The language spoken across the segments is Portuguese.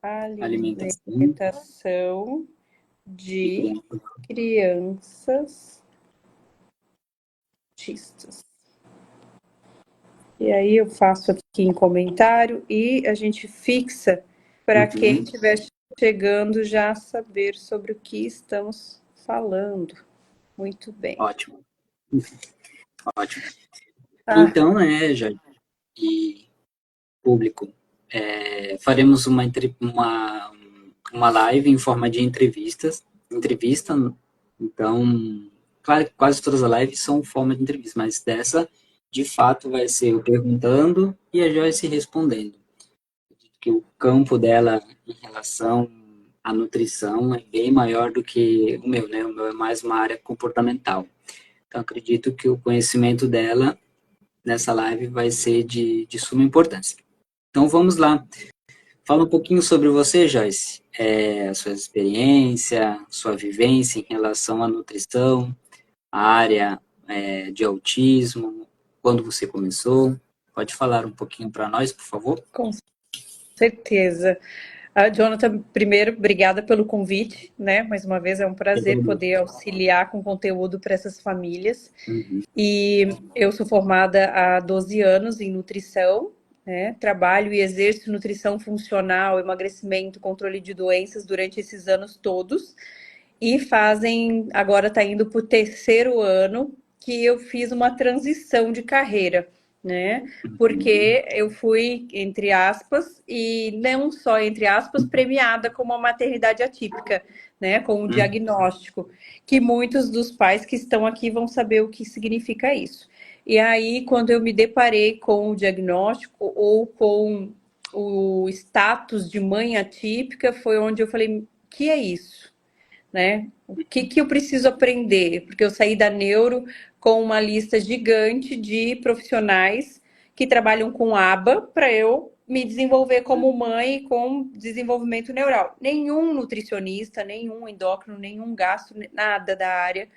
alimentação de crianças autistas. E aí eu faço aqui em comentário e a gente fixa para quem estiver chegando já saber sobre o que estamos falando. Muito bem. Ótimo. Ótimo. Então, já e público, faremos uma live em forma de entrevista. Então, claro que quase todas as lives são em forma de entrevista, mas dessa, de fato, vai ser eu perguntando e a Joyce respondendo. Que o campo dela em relação à nutrição é bem maior do que o meu, né? O meu é mais uma área comportamental. Então, acredito que o conhecimento dela nessa live vai ser de suma importância. Então, vamos lá. Fala um pouquinho sobre você, Joyce. A sua experiência, sua vivência em relação à nutrição, a área de autismo, quando você começou. Pode falar um pouquinho para nós, por favor? Com certeza. Jonathan, primeiro, obrigada pelo convite, né? Mais uma vez é um prazer poder auxiliar com conteúdo para essas famílias. E eu sou formada há 12 anos em nutrição, né? Trabalho e exerço nutrição funcional, emagrecimento, controle de doenças durante esses anos todos. E agora está indo para o 3º ano que eu fiz uma transição de carreira, né? Porque eu fui, entre aspas, e não só entre aspas, premiada como uma maternidade atípica, né? Com um diagnóstico, que muitos dos pais que estão aqui vão saber o que significa isso. E aí, quando eu me deparei com o diagnóstico ou com o status de mãe atípica, foi onde eu falei, o que é isso? Né? O que eu preciso aprender? Porque eu saí da neuro com uma lista gigante de profissionais que trabalham com aba para eu me desenvolver como mãe com desenvolvimento neural. Nenhum nutricionista, nenhum endócrino, nenhum gastro, nada da área.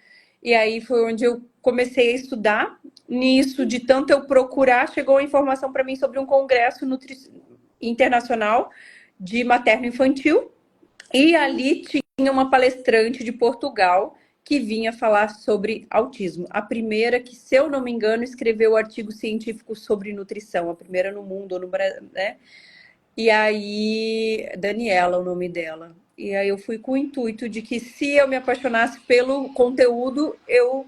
E aí foi onde eu comecei a estudar. Nisso, de tanto eu procurar, chegou a informação para mim sobre um congresso internacional de materno-infantil. E ali tinha uma palestrante de Portugal que vinha falar sobre autismo. A primeira que, se eu não me engano, escreveu o artigo científico sobre nutrição. A primeira no mundo, no Brasil, né? E aí, Daniela, o nome dela. E aí eu fui com o intuito de que, se eu me apaixonasse pelo conteúdo, eu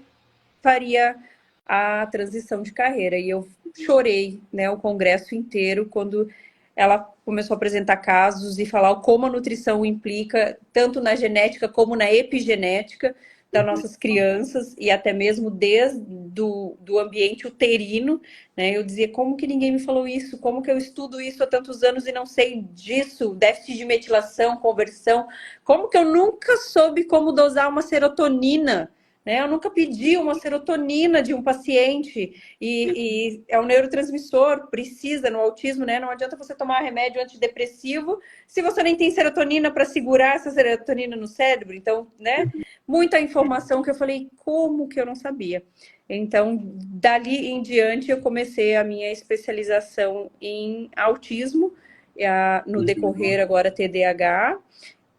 faria a transição de carreira. E eu chorei, né, o congresso inteiro quando ela começou a apresentar casos e falar como a nutrição implica tanto na genética como na epigenética das nossas crianças e até mesmo desde do ambiente uterino, né? Eu dizia, como que ninguém me falou isso? Como que eu estudo isso há tantos anos e não sei disso? Déficit de metilação, conversão. Como que eu nunca soube como dosar uma serotonina? Né? Eu nunca pedi uma serotonina de um paciente e é um neurotransmissor, precisa no autismo, né? Não adianta você tomar remédio antidepressivo se você nem tem serotonina para segurar essa serotonina no cérebro. Então, né? Muita informação que eu falei, como que eu não sabia? Então, dali em diante, eu comecei a minha especialização em autismo, no decorrer agora TDAH,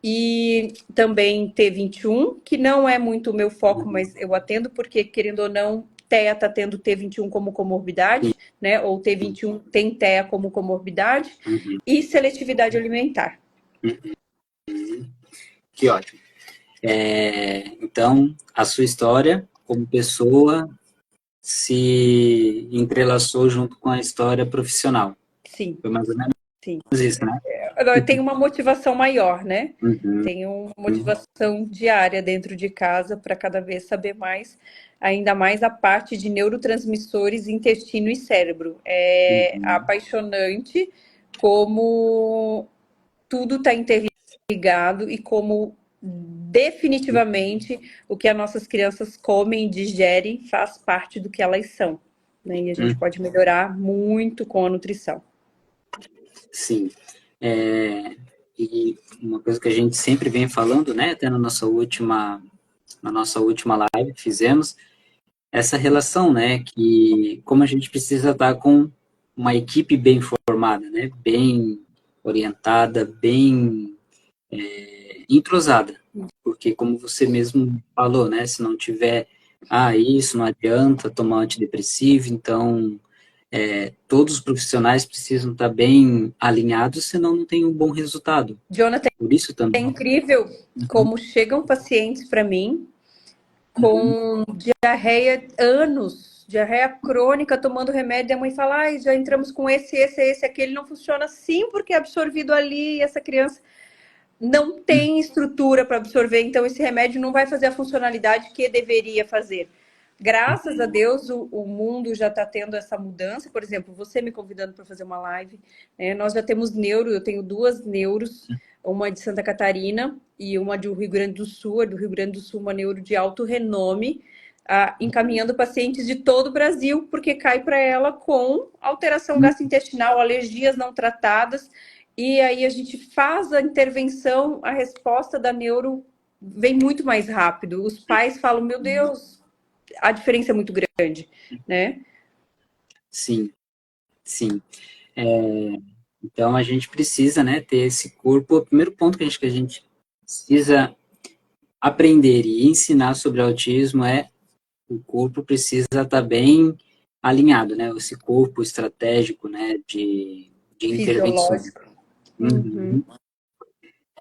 e também T21, que não é muito o meu foco, mas eu atendo porque, querendo ou não, TEA está tendo T21 como comorbidade, né? Ou T21 tem TEA como comorbidade, e seletividade alimentar. Que ótimo. Então, a sua história como pessoa se entrelaçou junto com a história profissional. Sim. Foi mais ou menos isso, né? Tem uma motivação maior, né? Tem uma motivação diária dentro de casa para cada vez saber mais, ainda mais a parte de neurotransmissores, intestino e cérebro. É apaixonante como tudo está interligado e como definitivamente o que as nossas crianças comem e digerem faz parte do que elas são. Né? E a gente pode melhorar muito com a nutrição. Sim. E uma coisa que a gente sempre vem falando, né, até na nossa última live que fizemos, essa relação, né, que como a gente precisa estar com uma equipe bem formada, né, bem orientada, bem entrosada. Porque, como você mesmo falou, né? Se não tiver, isso não adianta tomar antidepressivo, então todos os profissionais precisam estar bem alinhados, senão não tem um bom resultado. Jonathan, Por isso é também. incrível como chegam pacientes para mim com diarreia anos, diarreia crônica, tomando remédio, e a mãe fala, já entramos com esse, aquele, não funciona. Sim, porque é absorvido ali, e essa criança não tem estrutura para absorver, então esse remédio não vai fazer a funcionalidade que deveria fazer. Graças a Deus, o mundo já está tendo essa mudança. Por exemplo, você me convidando para fazer uma live, nós já temos neuro, eu tenho 2 neuros, uma de Santa Catarina e uma do Rio Grande do Sul. A do Rio Grande do Sul, uma neuro de alto renome, encaminhando pacientes de todo o Brasil, porque cai para ela com alteração gastrointestinal, alergias não tratadas, e aí a gente faz a intervenção, a resposta da neuro vem muito mais rápido. Os pais falam, meu Deus, a diferença é muito grande, né? Sim, sim. Então, a gente precisa, né, ter esse corpo. O primeiro ponto que a gente precisa aprender e ensinar sobre autismo é o corpo precisa estar bem alinhado, né? Esse corpo estratégico, né, de intervenção. Fisiológico. Uhum.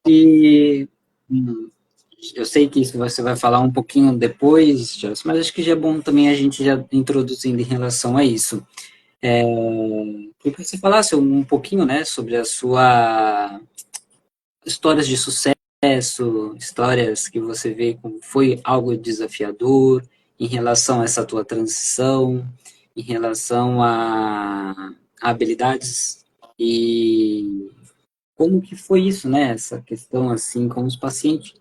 E eu sei que isso você vai falar um pouquinho depois, Joyce, mas acho que já é bom também a gente já introduzindo em relação a isso. Queria que você falasse um pouquinho, né, sobre a sua histórias de sucesso, histórias que você vê como foi algo desafiador em relação a essa tua transição, em relação a habilidades e como que foi isso, né, essa questão assim com os pacientes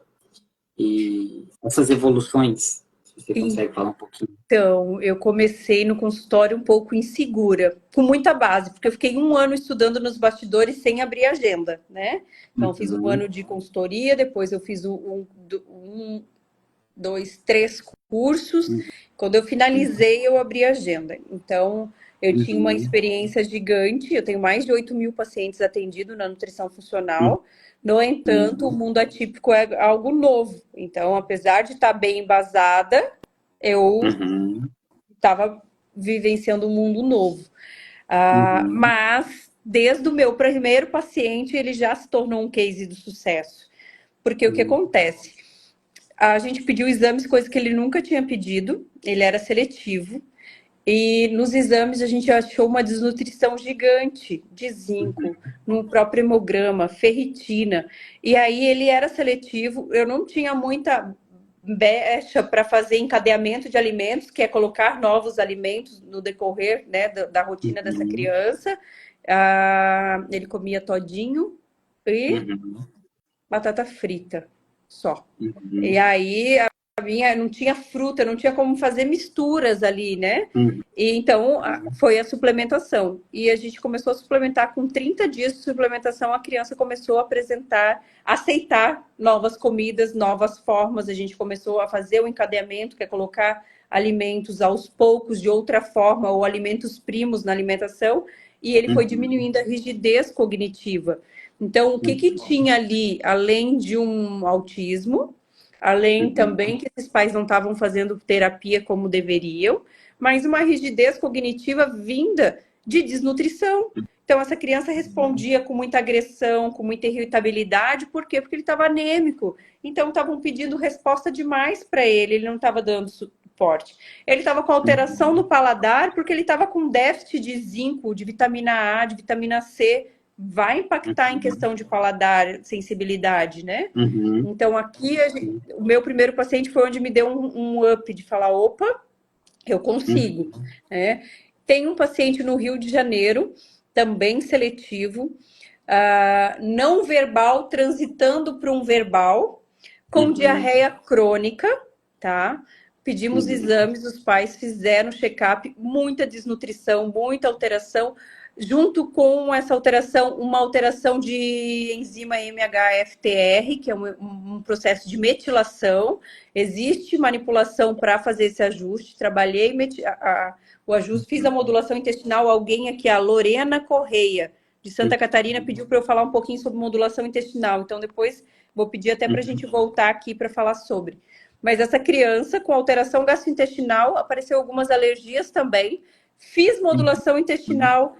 e essas evoluções. Se você consegue falar um pouquinho. Então, eu comecei no consultório um pouco insegura, com muita base, porque eu fiquei 1 ano estudando nos bastidores sem abrir agenda, né? Então, fiz 1 ano de consultoria, depois eu fiz 2, 3 cursos. Quando eu finalizei, eu abri agenda. Então, eu tinha uma experiência gigante, eu tenho mais de 8.000 pacientes atendidos na nutrição funcional. No entanto, o mundo atípico é algo novo. Então, apesar de estar bem embasada, eu estava vivenciando um mundo novo. Mas, desde o meu primeiro paciente, ele já se tornou um case de sucesso. Porque o que acontece? A gente pediu exames, coisa que ele nunca tinha pedido, ele era seletivo. E nos exames a gente achou uma desnutrição gigante de zinco, no próprio hemograma, ferritina. E aí ele era seletivo, eu não tinha muita brecha para fazer encadeamento de alimentos, que é colocar novos alimentos no decorrer, né, da rotina dessa criança. Ele comia todinho e batata frita só. E aí não tinha fruta, não tinha como fazer misturas ali, né? E então foi a suplementação. E a gente começou a suplementar com 30 dias de suplementação, a criança começou a aceitar novas comidas, novas formas. A gente começou a fazer o encadeamento, que é colocar alimentos aos poucos de outra forma, ou alimentos primos na alimentação, e ele foi diminuindo a rigidez cognitiva. Então, o que tinha ali, além de um autismo, além também que esses pais não estavam fazendo terapia como deveriam, mas uma rigidez cognitiva vinda de desnutrição. Então, essa criança respondia com muita agressão, com muita irritabilidade. Por quê? Porque ele estava anêmico. Então, estavam pedindo resposta demais para ele não estava dando suporte. Ele estava com alteração no paladar, porque ele estava com déficit de zinco, de vitamina A, de vitamina C. Vai impactar em questão de paladar, sensibilidade, né? Então, aqui, o meu primeiro paciente foi onde me deu um up de falar, opa, eu consigo, né? Tem um paciente no Rio de Janeiro, também seletivo, não verbal, transitando para um verbal, com diarreia crônica, tá? Pedimos exames, os pais fizeram check-up, muita desnutrição, muita alteração, junto com essa alteração, uma alteração de enzima MHFTR, que é um processo de metilação. Existe manipulação para fazer esse ajuste. Trabalhei o ajuste, fiz a modulação intestinal. Alguém aqui, a Lorena Correia, de Santa Catarina pediu para eu falar um pouquinho sobre modulação intestinal. Então, depois vou pedir até para a gente voltar aqui para falar sobre. Mas essa criança com alteração gastrointestinal, apareceu algumas alergias também. Fiz modulação intestinal,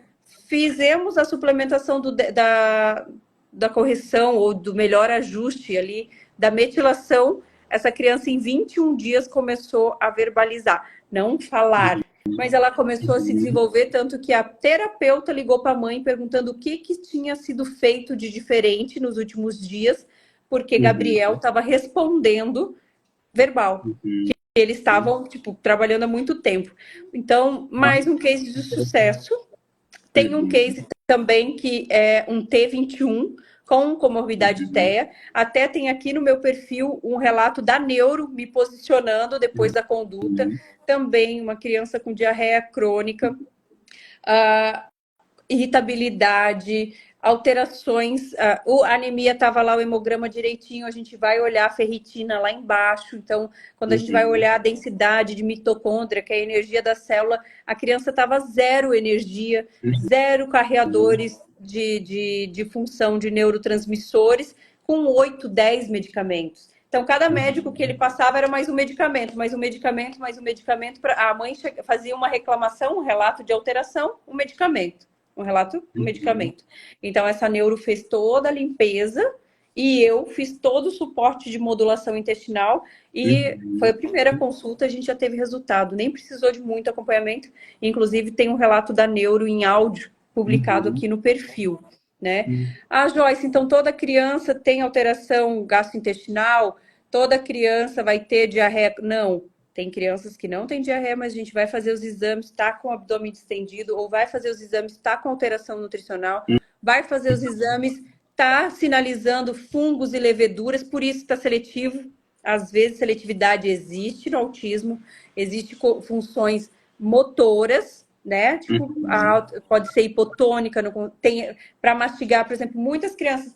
fizemos a suplementação da correção ou do melhor ajuste ali, da metilação. Essa criança, em 21 dias, começou a verbalizar, não falar, mas ela começou a se desenvolver, tanto que a terapeuta ligou para a mãe perguntando o que tinha sido feito de diferente nos últimos dias, porque Gabriel estava respondendo verbal, que eles estavam, tipo, trabalhando há muito tempo. Então, mais um case de sucesso. Tem um case também que é um T21 com comorbidade TEA. Até tem aqui no meu perfil um relato da neuro me posicionando depois da conduta. Também uma criança com diarreia crônica, irritabilidade, alterações. A anemia estava lá, o hemograma direitinho. A gente vai olhar a ferritina lá embaixo. Então, quando a gente vai olhar a densidade de mitocôndria, que é a energia da célula, a criança estava zero energia, zero carreadores de função de neurotransmissores, com 8, 10 medicamentos. Então, cada médico que ele passava era mais um medicamento, mais um medicamento, mais um medicamento. A mãe fazia uma reclamação, um relato de alteração, um medicamento. Um relato, um medicamento. Então, essa neuro fez toda a limpeza e eu fiz todo o suporte de modulação intestinal e foi a primeira consulta, a gente já teve resultado. Nem precisou de muito acompanhamento. Inclusive, tem um relato da neuro em áudio publicado aqui no perfil, né? Joyce, então toda criança tem alteração gastrointestinal? Toda criança vai ter diarreia? Não. Tem crianças que não têm diarreia, mas a gente vai fazer os exames, está com o abdômen distendido, ou vai fazer os exames, está com alteração nutricional, vai fazer os exames, está sinalizando fungos e leveduras, por isso está seletivo. Às vezes, seletividade existe no autismo, existe funções motoras, né? Tipo, pode ser hipotônica, para mastigar, por exemplo, muitas crianças,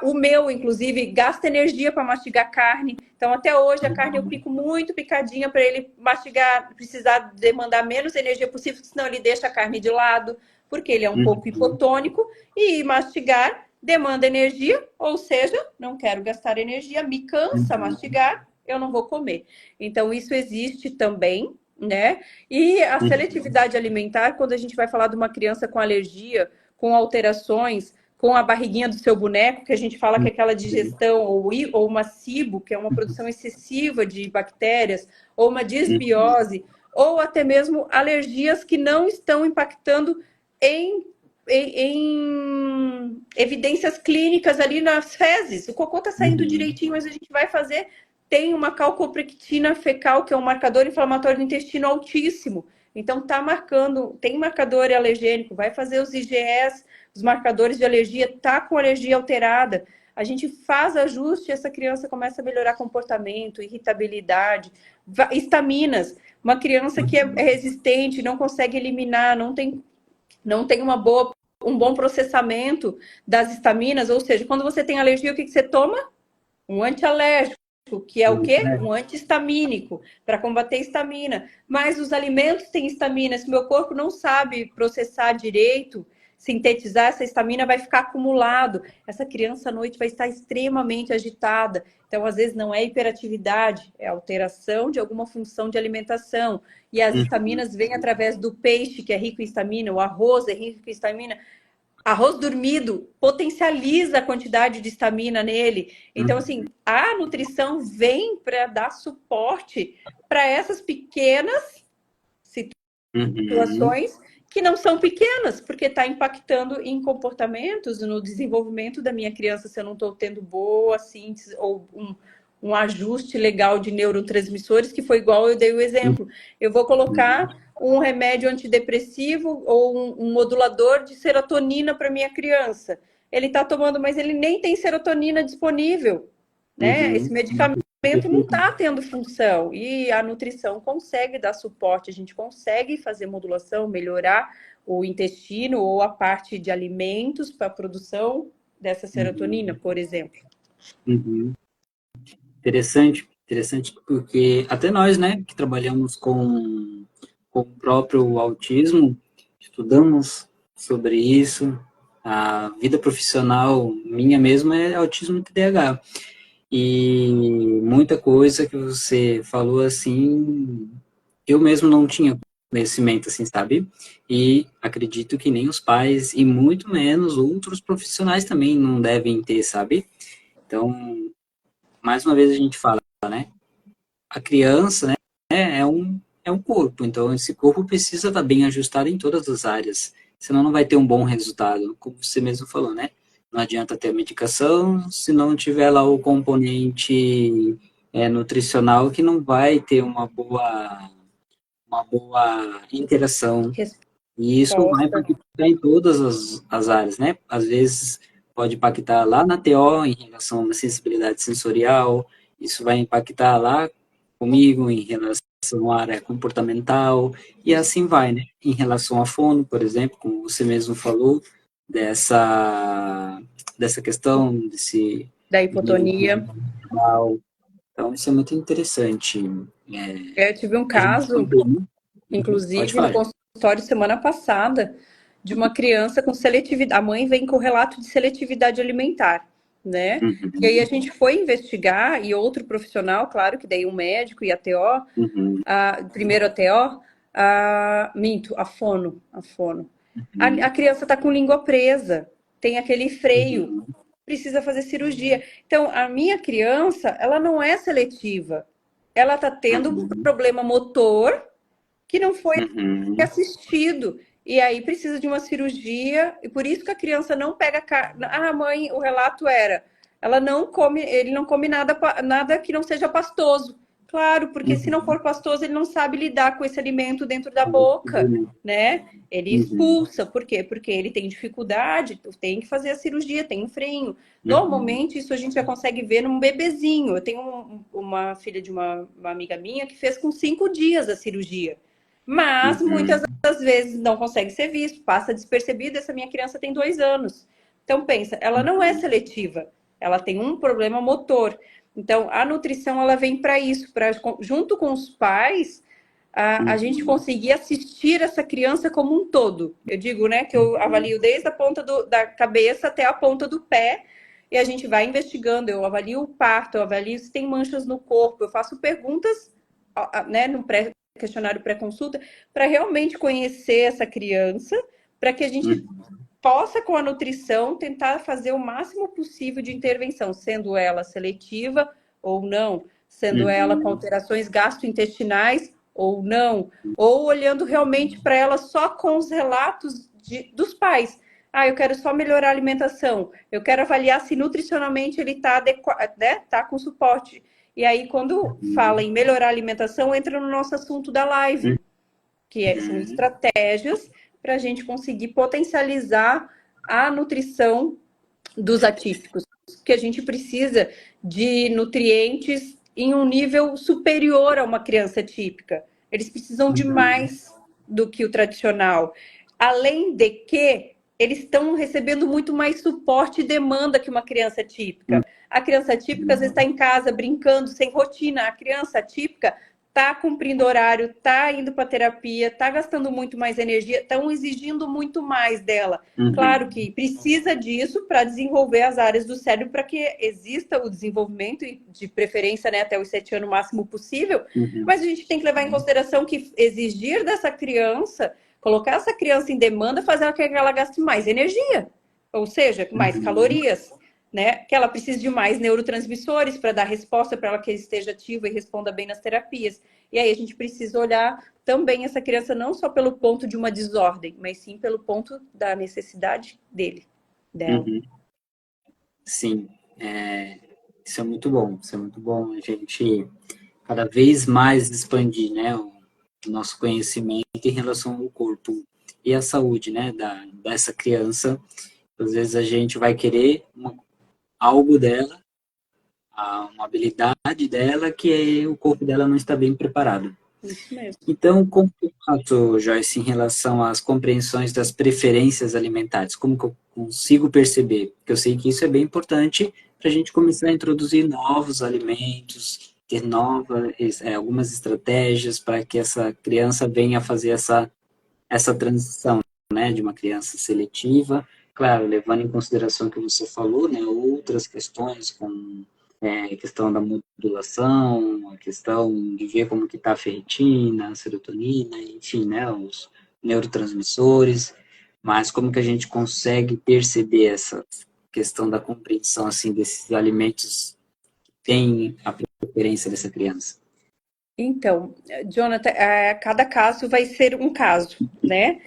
o meu, inclusive, gasta energia para mastigar carne. Então, até hoje, a carne eu pico muito picadinha para ele mastigar, precisar demandar menos energia possível, senão ele deixa a carne de lado, porque ele é um pouco hipotônico, e mastigar demanda energia, ou seja, não quero gastar energia, me cansa mastigar, eu não vou comer. Então, isso existe também, né? E a seletividade alimentar, quando a gente vai falar de uma criança com alergia, com alterações, com a barriguinha do seu boneco, que a gente fala que é aquela digestão, ou uma SIBO, que é uma produção excessiva de bactérias, ou uma disbiose, ou até mesmo alergias que não estão impactando em evidências clínicas ali nas fezes. O cocô está saindo direitinho, mas a gente vai fazer... Tem uma calcoprectina fecal, que é um marcador inflamatório do intestino altíssimo. Então, tá marcando, tem marcador alergênico, vai fazer os IgEs, os marcadores de alergia, tá com alergia alterada. A gente faz ajuste, essa criança começa a melhorar comportamento, irritabilidade, estaminas. Uma criança que é resistente, não consegue eliminar, não tem um bom processamento das estaminas, ou seja, quando você tem alergia, o que você toma? Um antialérgico, que é o quê? Um antihistamínico, para combater histamina. Mas os alimentos têm histamina. Se meu corpo não sabe processar direito, sintetizar essa histamina, vai ficar acumulado. Essa criança à noite vai estar extremamente agitada. Então, às vezes, não é hiperatividade, é alteração de alguma função de alimentação. E as estaminas vêm através do peixe, que é rico em histamina, o arroz é rico em histamina. Arroz dormido potencializa a quantidade de estamina nele. Então, assim, a nutrição vem para dar suporte para essas pequenas situações que não são pequenas, porque está impactando em comportamentos, no desenvolvimento da minha criança, se eu não estou tendo boa síntese ou um ajuste legal de neurotransmissores, que foi igual eu dei o exemplo. Eu vou colocar um remédio antidepressivo ou um modulador de serotonina para minha criança. Ele está tomando, mas ele nem tem serotonina disponível, né? Esse medicamento não está tendo função. E a nutrição consegue dar suporte, a gente consegue fazer modulação, melhorar o intestino ou a parte de alimentos para a produção dessa serotonina, por exemplo. Interessante, porque até nós, né, que trabalhamos com o próprio autismo, estudamos sobre isso, A vida profissional minha mesmo é autismo TDAH. E muita coisa que você falou assim, eu mesmo não tinha conhecimento, assim, sabe? E acredito que nem os pais e muito menos outros profissionais também não devem ter, sabe? Então, mais uma vez a gente fala, né? A criança, né, é um corpo, então esse corpo precisa estar bem ajustado em todas as áreas, senão não vai ter um bom resultado, como você mesmo falou, né? Não adianta ter a medicação se não tiver lá o componente nutricional que não vai ter uma boa interação. E isso vai Resposta. impactar em todas as áreas, né? Às vezes pode impactar lá na TO em relação à sensibilidade sensorial, isso vai impactar lá comigo em relação à área comportamental, e assim vai, né? Em relação à fono, por exemplo, como você mesmo falou, dessa questão, desse Da nível hipotonia. comportamental. Então, isso é muito interessante. Eu tive um A gente caso, também, pode inclusive, no falar. consultório semana passada, de uma criança com seletividade. A mãe vem com relato de seletividade alimentar, né? E aí a Uhum, gente foi investigar, e outro profissional, claro que daí um médico e a TO, uhum, primeiro a TO, a fono, a fono. A criança está com língua presa, tem aquele freio, uhum, precisa fazer cirurgia. Então, a minha criança, ela não é seletiva. Ela está tendo uhum, problema motor que não foi uhum, assistido. E aí precisa de uma cirurgia, e por isso que a criança não pega carne. Ah, mãe, o relato era, ela não come, ele não come nada que não seja pastoso. Claro, porque se não uhum, for pastoso, ele não sabe lidar com esse alimento dentro da boca, uhum, né? Ele uhum, expulsa. Por quê? Porque ele tem dificuldade, tem que fazer a cirurgia, tem um freio. uhum, Normalmente, isso a gente já consegue ver num bebezinho. Eu tenho uma filha de uma amiga minha que fez com 5 dias a cirurgia. Mas muitas uhum, das vezes não consegue ser visto, passa despercebido. Essa minha criança tem 2 anos. Então, pensa, ela não é seletiva, ela tem um problema motor. Então, a nutrição ela vem para isso, para junto com os pais, a gente uhum, conseguir assistir essa criança como um todo. Eu digo, né, que eu avalio desde a ponta da cabeça até a ponta do pé, e a gente vai investigando. Eu avalio o parto, eu avalio se tem manchas no corpo, eu faço perguntas, né, no questionário pré-consulta, para realmente conhecer essa criança, para que a gente uhum, possa, com a nutrição, tentar fazer o máximo possível de intervenção, sendo ela seletiva ou não, sendo ela com uhum, alterações gastrointestinais ou não, ou olhando realmente para ela só com os relatos dos pais. Ah, eu quero só melhorar a alimentação, eu quero avaliar se nutricionalmente ele está adequado, né? Tá com suporte. E aí, quando fala em melhorar a alimentação, entra no nosso assunto da live, que são uhum, estratégias para a gente conseguir potencializar a nutrição dos atípicos, que a gente precisa de nutrientes em um nível superior a uma criança típica. Eles precisam de uhum, mais do que o tradicional. Além de que eles estão recebendo muito mais suporte e demanda que uma criança típica. A criança típica às vezes está em casa brincando, sem rotina. A criança típica está cumprindo horário, está indo para terapia, está gastando muito mais energia, estão exigindo muito mais dela. Claro uhum, que precisa disso para desenvolver as áreas do cérebro para que exista o desenvolvimento, de preferência, né, até os 7 anos máximo possível, uhum, mas a gente tem que levar em consideração que exigir dessa criança, colocar essa criança em demanda, fazer com que ela gaste mais energia, ou seja, mais uhum, calorias, né? Que ela precise de mais neurotransmissores para dar resposta para ela que esteja ativa e responda bem nas terapias. E aí a gente precisa olhar também essa criança não só pelo ponto de uma desordem, mas sim pelo ponto da necessidade dela. uhum. Sim, isso é muito bom, isso é muito bom a gente cada vez mais expandir, né, o nosso conhecimento em relação ao corpo e à saúde, né, dessa criança. Às vezes a gente vai querer algo dela, uma habilidade dela que o corpo dela não está bem preparado. Isso mesmo. Então, como que eu faço, Joyce, em relação às compreensões das preferências alimentares? Como que eu consigo perceber? Porque eu sei que isso é bem importante para a gente começar a introduzir novos alimentos, ter algumas estratégias para que essa criança venha a fazer essa transição, né, de uma criança seletiva claro, levando em consideração o que você falou, né, outras questões, como a questão da modulação, a questão de ver como que está a ferritina, a serotonina, enfim, né, os neurotransmissores, mas como que a gente consegue perceber essa questão da compreensão, assim, desses alimentos que têm a preferência dessa criança? Então, Jonathan, cada caso vai ser um caso, né?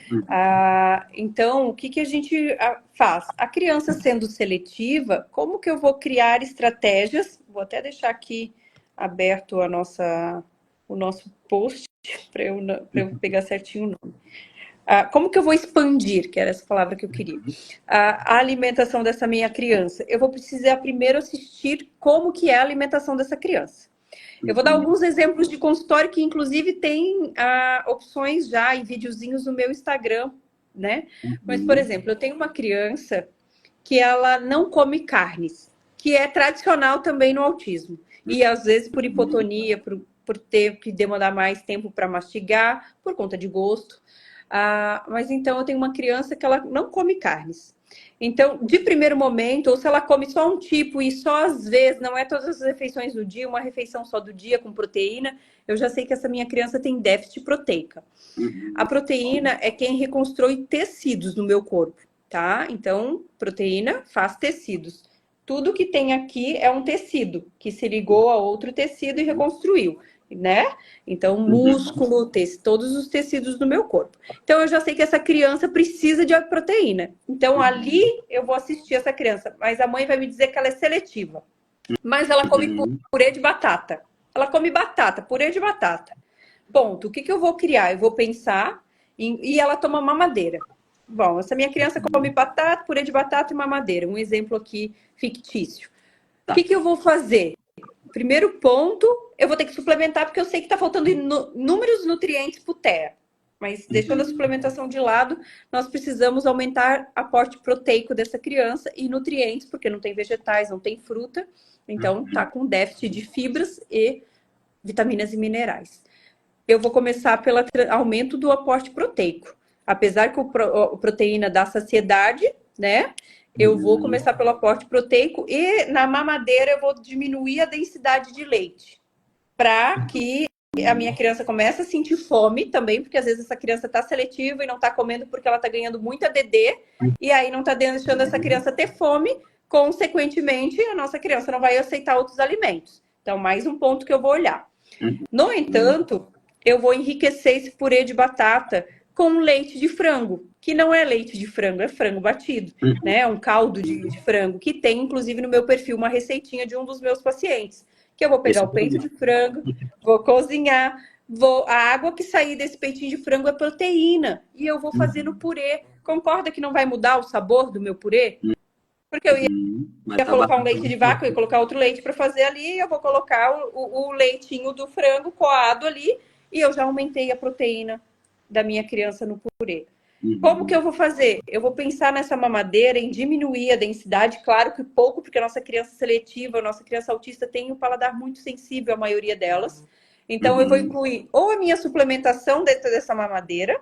Então, o que que a gente faz? A criança sendo seletiva, como que eu vou criar estratégias? Vou até deixar aqui aberto o nosso post para eu pegar certinho o nome. Como que eu vou expandir, que era essa palavra que eu queria, a alimentação dessa minha criança? Eu vou precisar primeiro assistir como que é a alimentação dessa criança. Eu vou dar alguns exemplos de consultório que, inclusive, tem opções já e videozinhos no meu Instagram, né? Mas, por exemplo, eu tenho uma criança que ela não come carnes, que é tradicional também no autismo. E, às vezes, por hipotonia, por ter que demandar mais tempo para mastigar, por conta de gosto. Mas, então, eu tenho uma criança que ela não come carnes. Então, de primeiro momento, ou se ela come só um tipo e só às vezes, não é todas as refeições do dia, uma refeição só do dia com proteína, eu já sei que essa minha criança tem déficit proteica. A proteína é quem reconstrói tecidos no meu corpo, tá? Então, proteína faz tecidos. Tudo que tem aqui é um tecido que se ligou a outro tecido e reconstruiu, né? Então, músculo, todos os tecidos do meu corpo. Então, eu já sei que essa criança precisa de proteína. Então, ali eu vou assistir essa criança. Mas a mãe vai me dizer que ela é seletiva. Mas ela come purê de batata. Ela come batata, purê de batata. Ponto. O que que eu vou criar? Eu vou pensar e ela toma mamadeira. Bom, essa minha criança come batata, purê de batata e mamadeira. Um exemplo aqui fictício. O que que eu vou fazer? Primeiro ponto, eu vou ter que suplementar, porque eu sei que está faltando inúmeros nutrientes para o TEA. Mas deixando a suplementação de lado, nós precisamos aumentar aporte proteico dessa criança e nutrientes, porque não tem vegetais, não tem fruta. Então, está com déficit de fibras e vitaminas e minerais. Eu vou começar pelo aumento do aporte proteico. Apesar que a proteína dá saciedade, né? Eu vou começar pelo aporte proteico e na mamadeira eu vou diminuir a densidade de leite para que a minha criança comece a sentir fome também, porque às vezes essa criança está seletiva e não está comendo porque ela está ganhando muita DD e aí não está deixando essa criança ter fome, consequentemente a nossa criança não vai aceitar outros alimentos. Então, mais um ponto que eu vou olhar. No entanto, eu vou enriquecer esse purê de batata com leite de frango, que não é leite de frango, é frango batido, né? É um caldo de frango, que tem, inclusive, no meu perfil, uma receitinha de um dos meus pacientes, que eu vou pegar o peito de frango, vou cozinhar, a água que sair desse peitinho de frango é proteína, e eu vou fazer no purê. Concorda que não vai mudar o sabor do meu purê? Porque eu ia colocar um leite de vaca, eu ia colocar outro leite para fazer ali, eu vou colocar o leitinho do frango coado ali, e eu já aumentei a proteína da minha criança no purê. Como que eu vou fazer? Eu vou pensar nessa mamadeira em diminuir a densidade, claro que pouco, porque a nossa criança seletiva, a nossa criança autista tem um paladar muito sensível, a maioria delas. Então, eu vou incluir ou a minha suplementação dentro dessa mamadeira,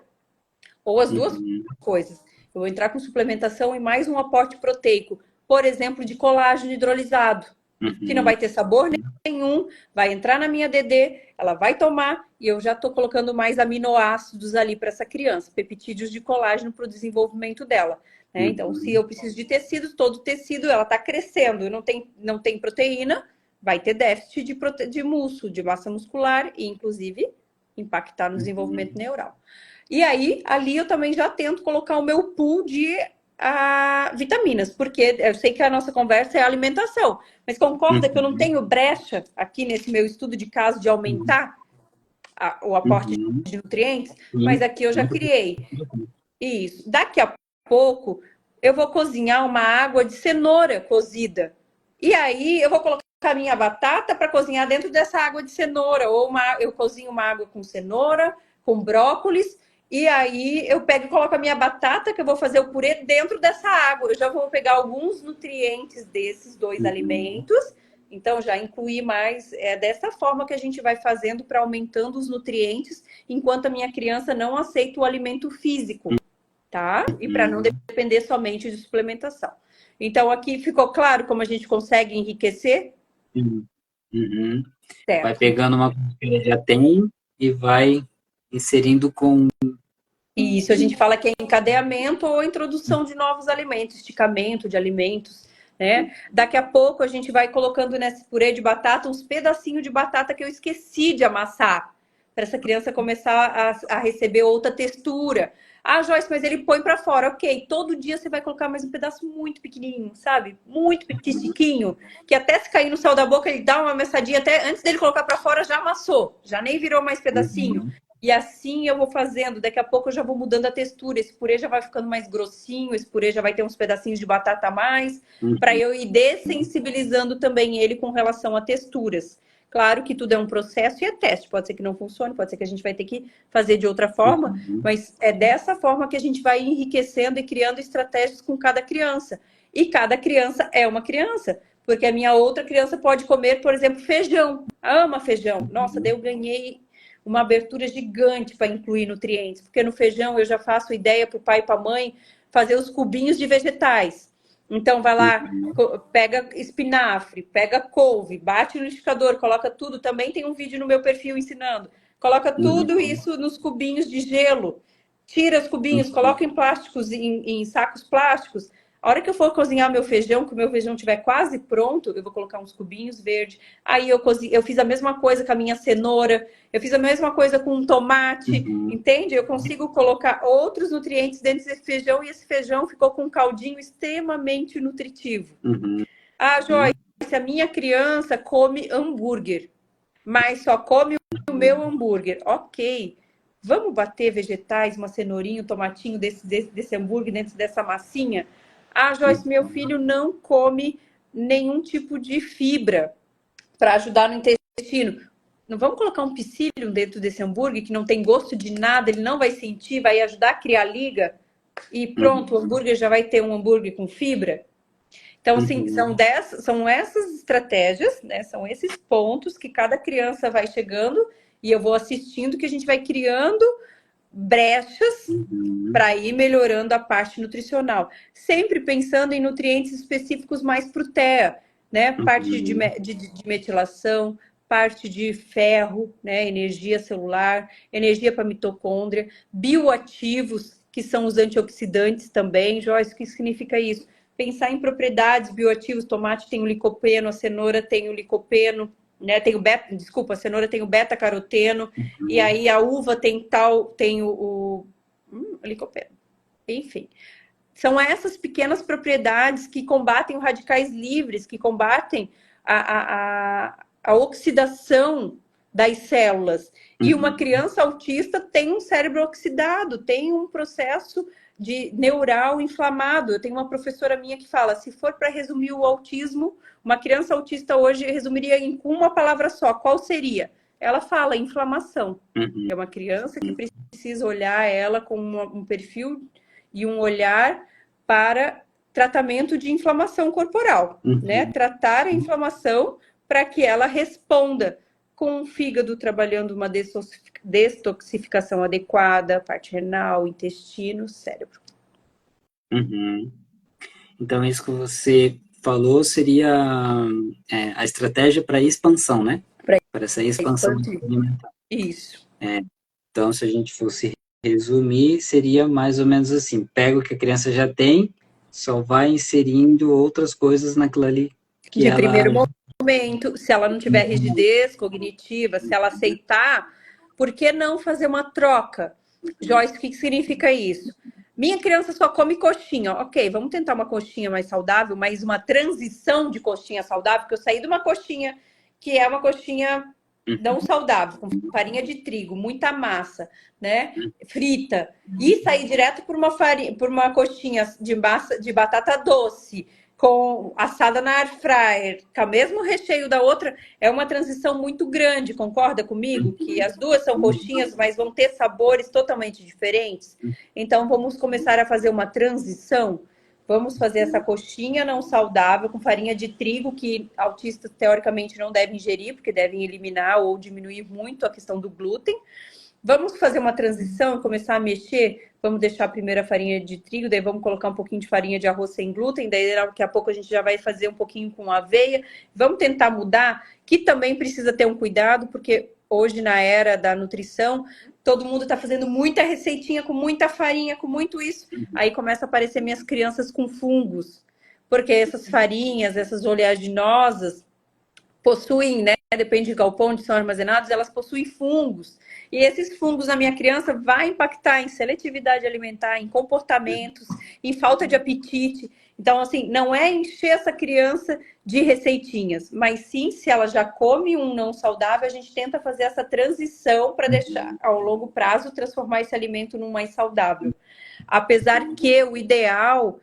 ou as duas coisas. Eu vou entrar com suplementação e mais um aporte proteico, por exemplo, de colágeno hidrolisado, que não vai ter sabor nenhum, vai entrar na minha DD, ela vai tomar e eu já estou colocando mais aminoácidos ali para essa criança, peptídeos de colágeno para o desenvolvimento dela. Né? Então, se eu preciso de tecido, todo tecido, ela está crescendo, não tem proteína, vai ter déficit de músculo, de massa muscular e, inclusive, impactar no desenvolvimento neural. E aí, ali eu também já tento colocar o meu pool de vitaminas, porque eu sei que a nossa conversa é alimentação, mas concorda que eu não tenho brecha aqui nesse meu estudo de caso de aumentar o aporte de nutrientes, mas aqui eu já criei. Isso. Daqui a pouco eu vou cozinhar uma água de cenoura cozida. E aí eu vou colocar a minha batata para cozinhar dentro dessa água de cenoura, ou eu cozinho uma água com cenoura, com brócolis. E aí eu pego e coloco a minha batata, que eu vou fazer o purê dentro dessa água. Eu já vou pegar alguns nutrientes desses dois alimentos. Então, já incluí mais. É dessa forma que a gente vai fazendo para aumentando os nutrientes, enquanto a minha criança não aceita o alimento físico. tá? E para não depender somente de suplementação. Então, aqui ficou claro como a gente consegue enriquecer? Uhum. Vai Certo. pegando uma coisa que ele já tem e vai inserindo com... Isso, a gente fala que é encadeamento ou introdução de novos alimentos, esticamento de alimentos, né? Daqui a pouco a gente vai colocando nesse purê de batata uns pedacinhos de batata que eu esqueci de amassar, para essa criança começar a receber outra textura. Ah, Joyce, mas ele põe para fora. Ok, todo dia você vai colocar mais um pedaço muito pequenininho, sabe? Muito pequenininho, que até se cair no céu da boca, ele dá uma amassadinha, até antes dele colocar para fora já amassou, já nem virou mais pedacinho. E assim eu vou fazendo, daqui a pouco eu já vou mudando a textura, esse purê já vai ficando mais grossinho, esse purê já vai ter uns pedacinhos de batata a mais, para eu ir dessensibilizando também ele com relação a texturas. Claro que tudo é um processo e é teste, pode ser que não funcione, pode ser que a gente vai ter que fazer de outra forma, mas é dessa forma que a gente vai enriquecendo e criando estratégias com cada criança. E cada criança é uma criança, porque a minha outra criança pode comer, por exemplo, feijão, ama feijão. Nossa, daí eu ganhei uma abertura gigante para incluir nutrientes, porque no feijão eu já faço ideia para o pai e para a mãe fazer os cubinhos de vegetais. Então, vai lá, pega espinafre, pega couve, bate no liquidificador, coloca tudo. Também tem um vídeo no meu perfil ensinando. Coloca tudo isso nos cubinhos de gelo. Tira os cubinhos, coloca em plásticos, em sacos plásticos. A hora que eu for cozinhar meu feijão, que o meu feijão estiver quase pronto, eu vou colocar uns cubinhos verdes. Aí eu fiz a mesma coisa com a minha cenoura, eu fiz a mesma coisa com um tomate, entende? Eu consigo colocar outros nutrientes dentro desse feijão e esse feijão ficou com um caldinho extremamente nutritivo. Ah, Joyce, a minha criança come hambúrguer, mas só come o meu hambúrguer. Ok. Vamos bater vegetais, uma cenourinha, um tomatinho desse hambúrguer dentro dessa massinha? Ah, Joyce, meu filho não come nenhum tipo de fibra para ajudar no intestino. Não vamos colocar um psyllium dentro desse hambúrguer que não tem gosto de nada, ele não vai sentir, vai ajudar a criar liga e pronto, o hambúrguer já vai ter um hambúrguer com fibra? Então, assim, são essas estratégias, né? São esses pontos que cada criança vai chegando e eu vou assistindo que a gente vai criando brechas para ir melhorando a parte nutricional. Sempre pensando em nutrientes específicos mais para o TEA, né? Parte de metilação, parte de ferro, né? Energia celular, energia para mitocôndria, bioativos, que são os antioxidantes também. Joyce, o que significa isso? Pensar em propriedades bioativos, tomate tem o licopeno, a cenoura tem o licopeno, né? A cenoura tem o beta-caroteno, e aí a uva tem o licopeno. Enfim, são essas pequenas propriedades que combatem os radicais livres, que combatem a oxidação das células. E uma criança autista tem um cérebro oxidado, tem um processo de neural inflamado. Eu tenho uma professora minha que fala, se for para resumir o autismo, uma criança autista hoje resumiria em uma palavra só, qual seria? Ela fala inflamação. É uma criança que precisa olhar ela com um perfil e um olhar para tratamento de inflamação corporal, né? Tratar a inflamação para que ela responda com o fígado trabalhando uma detoxificação adequada, parte renal, intestino, cérebro. Então, isso que você falou seria a estratégia para expansão, né? Para essa expansão alimentar. Isso. Então, se a gente fosse resumir, seria mais ou menos assim: pega o que a criança já tem, só vai inserindo outras coisas naquilo ali que de ela... primeiro momento, se ela não tiver rigidez cognitiva, se ela aceitar, por que não fazer uma troca? Joyce, o que significa isso? Minha criança só come coxinha. Ok, vamos tentar uma coxinha mais saudável, mas uma transição de coxinha saudável, porque eu saí de uma coxinha que é uma coxinha não saudável, com farinha de trigo, muita massa, né? Frita. E sair direto por uma coxinha de massa de batata doce, com assada na air fryer, com o mesmo recheio da outra, é uma transição muito grande, concorda comigo? Que as duas são coxinhas, mas vão ter sabores totalmente diferentes. Então, vamos começar a fazer uma transição. Vamos fazer essa coxinha não saudável com farinha de trigo, que autistas teoricamente não devem ingerir, porque devem eliminar ou diminuir muito a questão do glúten. Vamos fazer uma transição e começar a mexer? Vamos deixar a primeira farinha de trigo, daí vamos colocar um pouquinho de farinha de arroz sem glúten, daí daqui a pouco a gente já vai fazer um pouquinho com aveia. Vamos tentar mudar, que também precisa ter um cuidado, porque hoje na era da nutrição, todo mundo está fazendo muita receitinha com muita farinha, com muito isso. Aí começa a aparecer minhas crianças com fungos, porque essas farinhas, essas oleaginosas, possuem, né? Depende de galpão onde são armazenados, elas possuem fungos. E esses fungos na minha criança vai impactar em seletividade alimentar, em comportamentos, em falta de apetite. Então, assim, não é encher essa criança de receitinhas, mas sim, se ela já come um não saudável, a gente tenta fazer essa transição para deixar, ao longo prazo, transformar esse alimento num mais saudável. Apesar que o ideal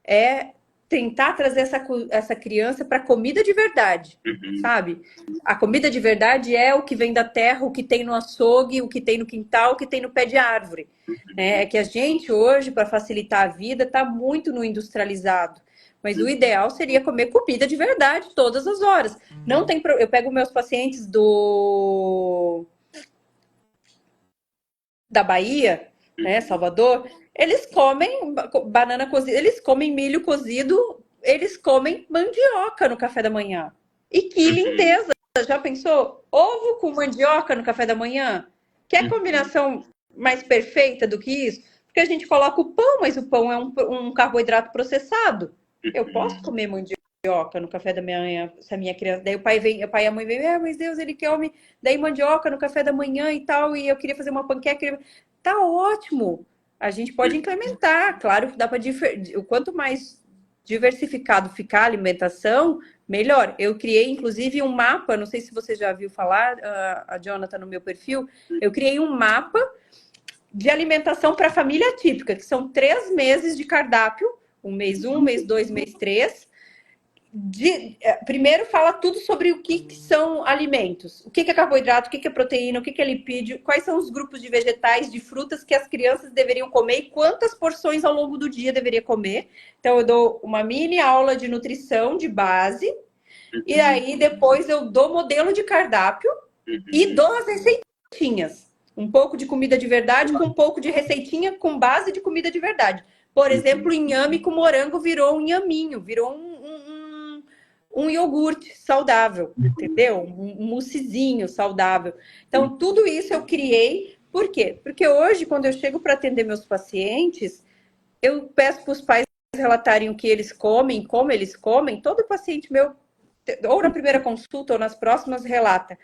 é tentar trazer essa criança para comida de verdade, sabe? A comida de verdade é o que vem da terra, o que tem no açougue, o que tem no quintal, o que tem no pé de árvore. É que a gente hoje, para facilitar a vida, está muito no industrializado. Mas o ideal seria comer comida de verdade todas as horas. Não tem Eu pego meus pacientes da Bahia, né, Salvador, eles comem banana cozida, eles comem milho cozido, eles comem mandioca no café da manhã. E que lindeza! Já pensou? Ovo com mandioca no café da manhã? Quer combinação mais perfeita do que isso? Porque a gente coloca o pão, mas o pão é um carboidrato processado. Eu posso comer mandioca no café da manhã, se a minha criança. Daí o pai e a mãe vem, mas Deus, ele come daí mandioca no café da manhã e tal, e eu queria fazer uma panqueca. Tá ótimo. A gente pode incrementar, claro que dá para o quanto mais diversificado ficar a alimentação, melhor. Eu criei, inclusive, um mapa, não sei se você já viu falar, a Jonathan no meu perfil, eu criei um mapa de alimentação para família típica, que são 3 meses de cardápio, mês 1, mês 2, mês 3. Primeiro fala tudo sobre o que são alimentos, o que é carboidrato, o que é proteína, o que é lipídio, quais são os grupos de vegetais, de frutas que as crianças deveriam comer e quantas porções ao longo do dia deveria comer. Então eu dou uma mini aula de nutrição de base e aí depois eu dou modelo de cardápio e dou as receitinhas. Um pouco de comida de verdade com um pouco de receitinha com base de comida de verdade. Por exemplo, inhame com morango virou um inhaminho, virou um iogurte saudável, entendeu? Um moussezinho saudável. Então, tudo isso eu criei. Por quê? Porque hoje, quando eu chego para atender meus pacientes, eu peço para os pais relatarem o que eles comem, como eles comem. Todo paciente meu, ou na primeira consulta ou nas próximas, relata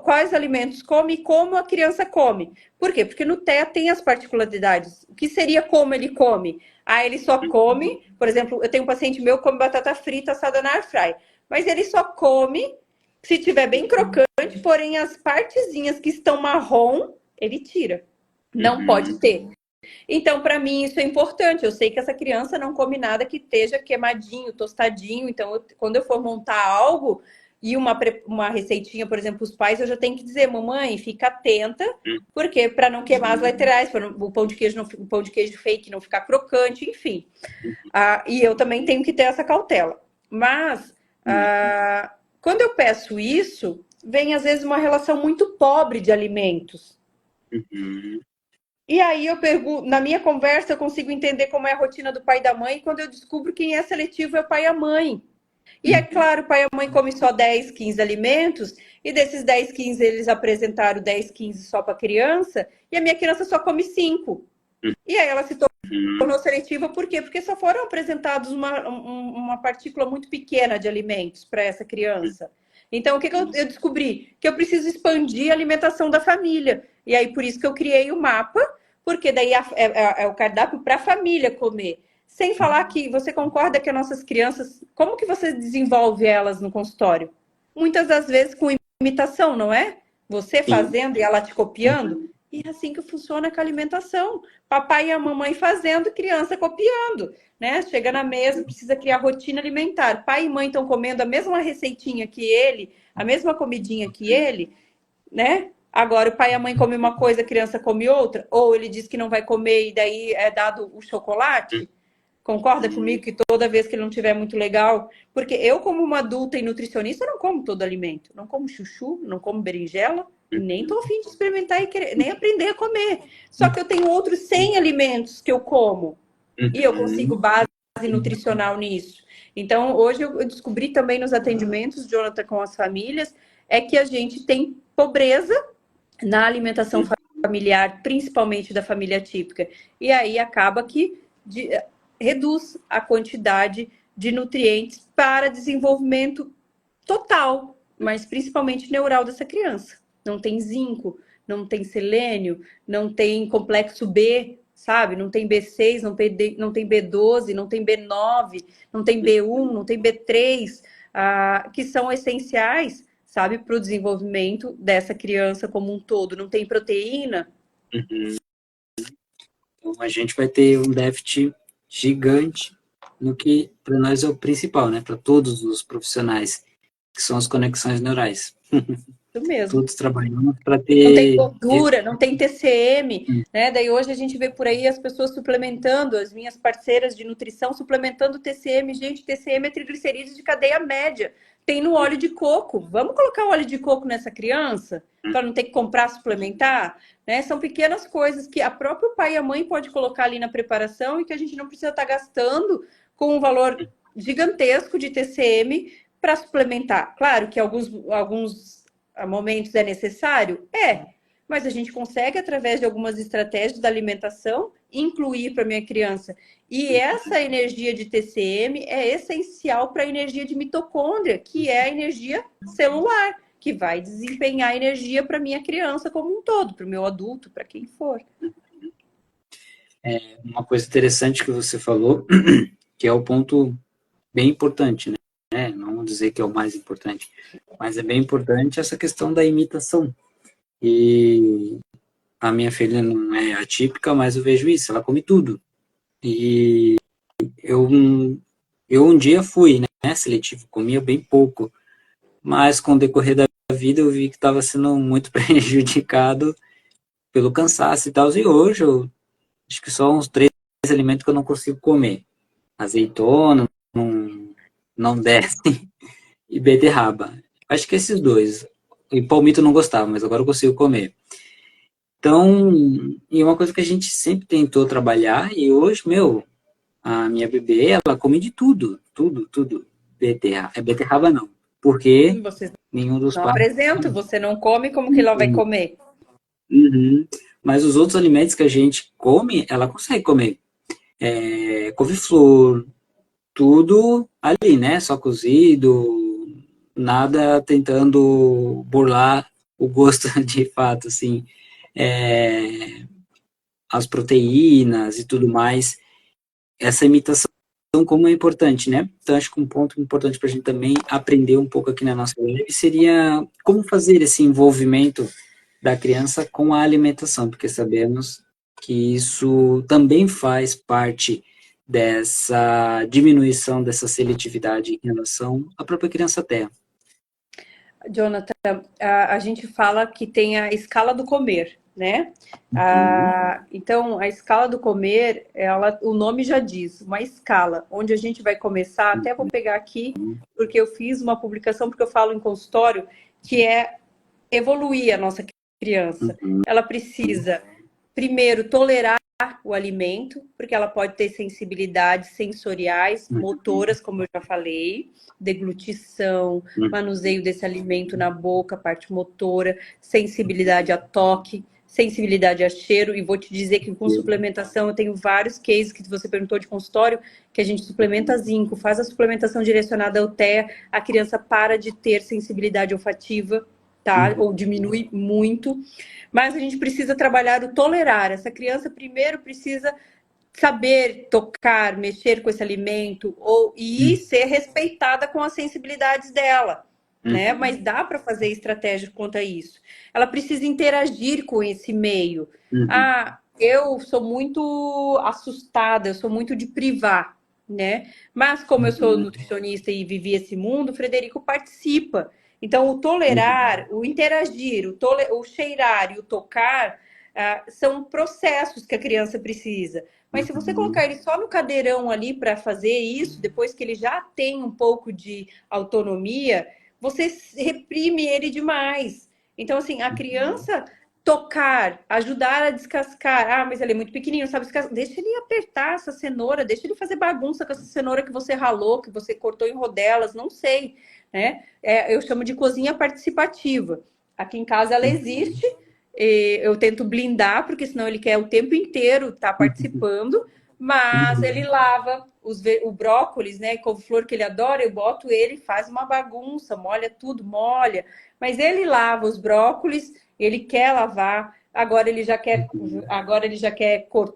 quais alimentos come e como a criança come. Por quê? Porque no TEA tem as particularidades. O que seria como ele come? Ah, ele só come, por exemplo, eu tenho um paciente meu que come batata frita assada na airfry, mas ele só come se tiver bem crocante, porém as partezinhas que estão marrom, ele tira. Não pode ter. Então, para mim, isso é importante. Eu sei que essa criança não come nada que esteja queimadinho, tostadinho. Então, quando eu for montar algo e uma receitinha, por exemplo, os pais, eu já tenho que dizer, mamãe, fica atenta, porque para não queimar as laterais, para o pão de queijo fake não ficar crocante, enfim. E eu também tenho que ter essa cautela. Mas quando eu peço isso, vem às vezes uma relação muito pobre de alimentos. E aí eu pergunto, na minha conversa eu consigo entender como é a rotina do pai e da mãe, e quando eu descubro quem é seletivo é o pai e a mãe. E é claro, o pai e a mãe comem só 10, 15 alimentos, e desses 10, 15 eles apresentaram 10, 15 só para a criança, e a minha criança só come 5. E aí ela se tornou seletiva, por quê? Porque só foram apresentados uma partícula muito pequena de alimentos para essa criança. Então, o que eu descobri? Que eu preciso expandir a alimentação da família. E aí, por isso que eu criei o mapa, porque daí é o cardápio para a família comer. Sem falar que você concorda que as nossas crianças, como que você desenvolve elas no consultório? Muitas das vezes com imitação, não é? Você fazendo e ela te copiando. E é assim que funciona com a alimentação. Papai e a mamãe fazendo, criança copiando. Né? Chega na mesa, precisa criar rotina alimentar. Pai e mãe estão comendo a mesma receitinha que ele, a mesma comidinha que ele, né? Agora o pai e a mãe comem uma coisa, a criança come outra, ou ele diz que não vai comer e daí é dado o chocolate. Concorda comigo que toda vez que ele não estiver muito legal... Porque eu, como uma adulta e nutricionista, não como todo alimento. Não como chuchu, não como berinjela, e nem estou a fim de experimentar e querer, nem aprender a comer. Só que eu tenho outros 100 alimentos que eu como. E eu consigo base nutricional nisso. Então, hoje eu descobri também nos atendimentos, Jonathan, com as famílias, é que a gente tem pobreza na alimentação familiar, principalmente da família típica. E aí acaba que reduz a quantidade de nutrientes para desenvolvimento total, mas principalmente neural dessa criança. Não tem zinco, não tem selênio, não tem complexo B, sabe? Não tem B6, não tem B12, não tem B9, não tem B1, não tem B3, que são essenciais, sabe, para o desenvolvimento dessa criança como um todo. Não tem proteína. Então, a gente vai ter um déficit gigante no que, para nós, é o principal, né? Para todos os profissionais, que são as conexões neurais. Isso mesmo. Todos trabalhando para ter... Não tem gordura, não tem TCM, né? Daí hoje a gente vê por aí as pessoas suplementando, as minhas parceiras de nutrição suplementando TCM. Gente, TCM é triglicerídeos de cadeia média. Tem no óleo de coco. Vamos colocar o óleo de coco nessa criança? Para não ter que comprar, suplementar? Né? São pequenas coisas que a próprio pai e a mãe pode colocar ali na preparação e que a gente não precisa estar gastando com um valor gigantesco de TCM para suplementar. Claro que alguns momentos é necessário? Mas a gente consegue, através de algumas estratégias da alimentação, incluir para minha criança. E essa energia de TCM é essencial para a energia de mitocôndria, que é a energia celular, que vai desempenhar energia para minha criança como um todo, para o meu adulto, para quem for. Uma coisa interessante que você falou, que é o ponto bem importante, né? Não vou dizer que é o mais importante, mas é bem importante essa questão da imitação. E a minha filha não é atípica, mas eu vejo isso, ela come tudo. E eu um dia fui, né, seletivo, comia bem pouco, mas com o decorrer da vida eu vi que estava sendo muito prejudicado pelo cansaço e tal, e hoje eu acho que só uns 3 alimentos que eu não consigo comer. Azeitona, não desce, e beterraba. Acho que esses 2. E palmito eu não gostava, mas agora eu consigo comer. Então, e uma coisa que a gente sempre tentou trabalhar, e hoje, a minha bebê, ela come de tudo, tudo. Beterraba não, porque Você nenhum dos não pais... apresenta, você não come, como que ela vai comer? Mas os outros alimentos que a gente come, ela consegue comer. Couve-flor, tudo ali, né? Só cozido, nada tentando burlar o gosto de fato, assim. As proteínas e tudo mais, essa imitação como é importante, né? Então, acho que um ponto importante para a gente também aprender um pouco aqui na nossa live seria como fazer esse envolvimento da criança com a alimentação, porque sabemos que isso também faz parte dessa diminuição dessa seletividade em relação à própria criança terra. Jonathan, a gente fala que tem a escala do comer, né? Então, a escala do comer, o nome já diz, uma escala, onde a gente vai começar, até vou pegar aqui, porque eu fiz uma publicação, porque eu falo em consultório, que é evoluir a nossa criança. Ela precisa, primeiro, tolerar o alimento, porque ela pode ter sensibilidades sensoriais, motoras, como eu já falei, deglutição, manuseio desse alimento na boca, parte motora, sensibilidade a toque, sensibilidade a cheiro, e vou te dizer que com suplementação eu tenho vários cases que você perguntou de consultório, que a gente suplementa zinco, faz a suplementação direcionada ao TEA, a criança para de ter sensibilidade olfativa, tá? Ou diminui muito, mas a gente precisa trabalhar o tolerar. Essa criança primeiro precisa saber tocar, mexer com esse alimento e ser respeitada com as sensibilidades dela, né? Mas dá para fazer estratégia quanto a isso. Ela precisa interagir com esse meio. Eu sou muito assustada, eu sou muito de privar, né? Mas como eu sou nutricionista e vivi esse mundo, o Frederico participa. Então, o tolerar, o interagir, o cheirar e o tocar são processos que a criança precisa. Mas se você colocar ele só no cadeirão ali para fazer isso, depois que ele já tem um pouco de autonomia, você reprime ele demais. Então, assim, a criança tocar, ajudar a descascar. Ah, mas ele é muito pequenininho, sabe descascar. Deixa ele apertar essa cenoura, deixa ele fazer bagunça com essa cenoura que você ralou, que você cortou em rodelas, não sei, né? Eu chamo de cozinha participativa. Aqui em casa ela existe, eu tento blindar, porque senão ele quer o tempo inteiro estar participando, mas ele lava o brócolis, né, couve-flor que ele adora, eu boto ele, faz uma bagunça, molha tudo, molha, mas ele lava os brócolis, ele quer lavar, agora ele já quer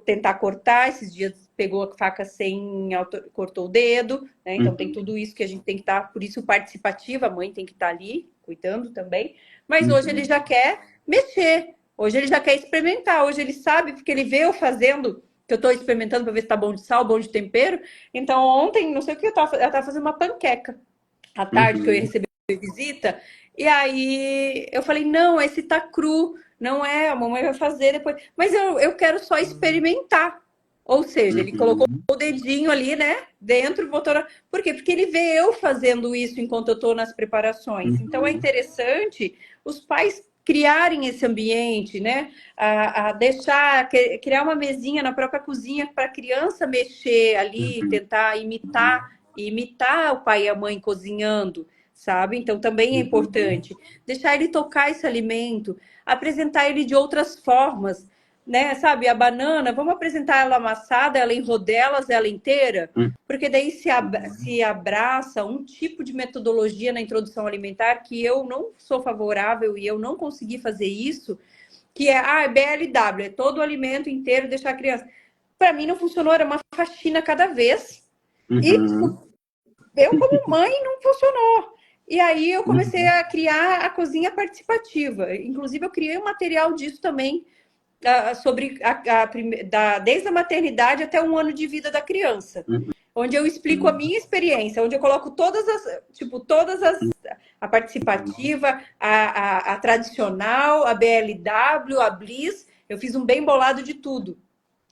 tentar cortar, esses dias pegou a faca sem, cortou o dedo, né? Então tem tudo isso que a gente tem que estar, por isso participativa, a mãe tem que estar ali, cuidando também, mas hoje ele já quer mexer, hoje ele já quer experimentar, hoje ele sabe, porque ele vê eu fazendo, que eu estou experimentando para ver se tá bom de sal, bom de tempero, então ontem, não sei o que, eu tava fazendo uma panqueca, à tarde que eu ia receber visita, e aí eu falei, não, esse tá cru, não é, a mamãe vai fazer depois. Mas eu quero só experimentar. Ou seja, ele colocou o dedinho ali, né, dentro, botou na... Por quê? Porque ele vê eu fazendo isso enquanto eu estou nas preparações. Então é interessante os pais criarem esse ambiente, né, a deixar, criar uma mesinha na própria cozinha para a criança mexer ali, tentar imitar o pai e a mãe cozinhando, sabe? Então também é importante deixar ele tocar esse alimento, apresentar ele de outras formas, né? Sabe, a banana, vamos apresentar ela amassada, ela em rodelas, ela inteira, porque daí se abraça um tipo de metodologia na introdução alimentar que eu não sou favorável e eu não consegui fazer isso, que é BLW, é todo o alimento inteiro deixar a criança. Para mim não funcionou, era uma faxina cada vez. E eu, como mãe, não funcionou. E aí eu comecei a criar a cozinha participativa. Inclusive, eu criei um material disso também, sobre desde a maternidade até 1 ano de vida da criança. Onde eu explico a minha experiência, onde eu coloco todas as a participativa, a tradicional, a BLW, a Bliss, eu fiz um bem bolado de tudo,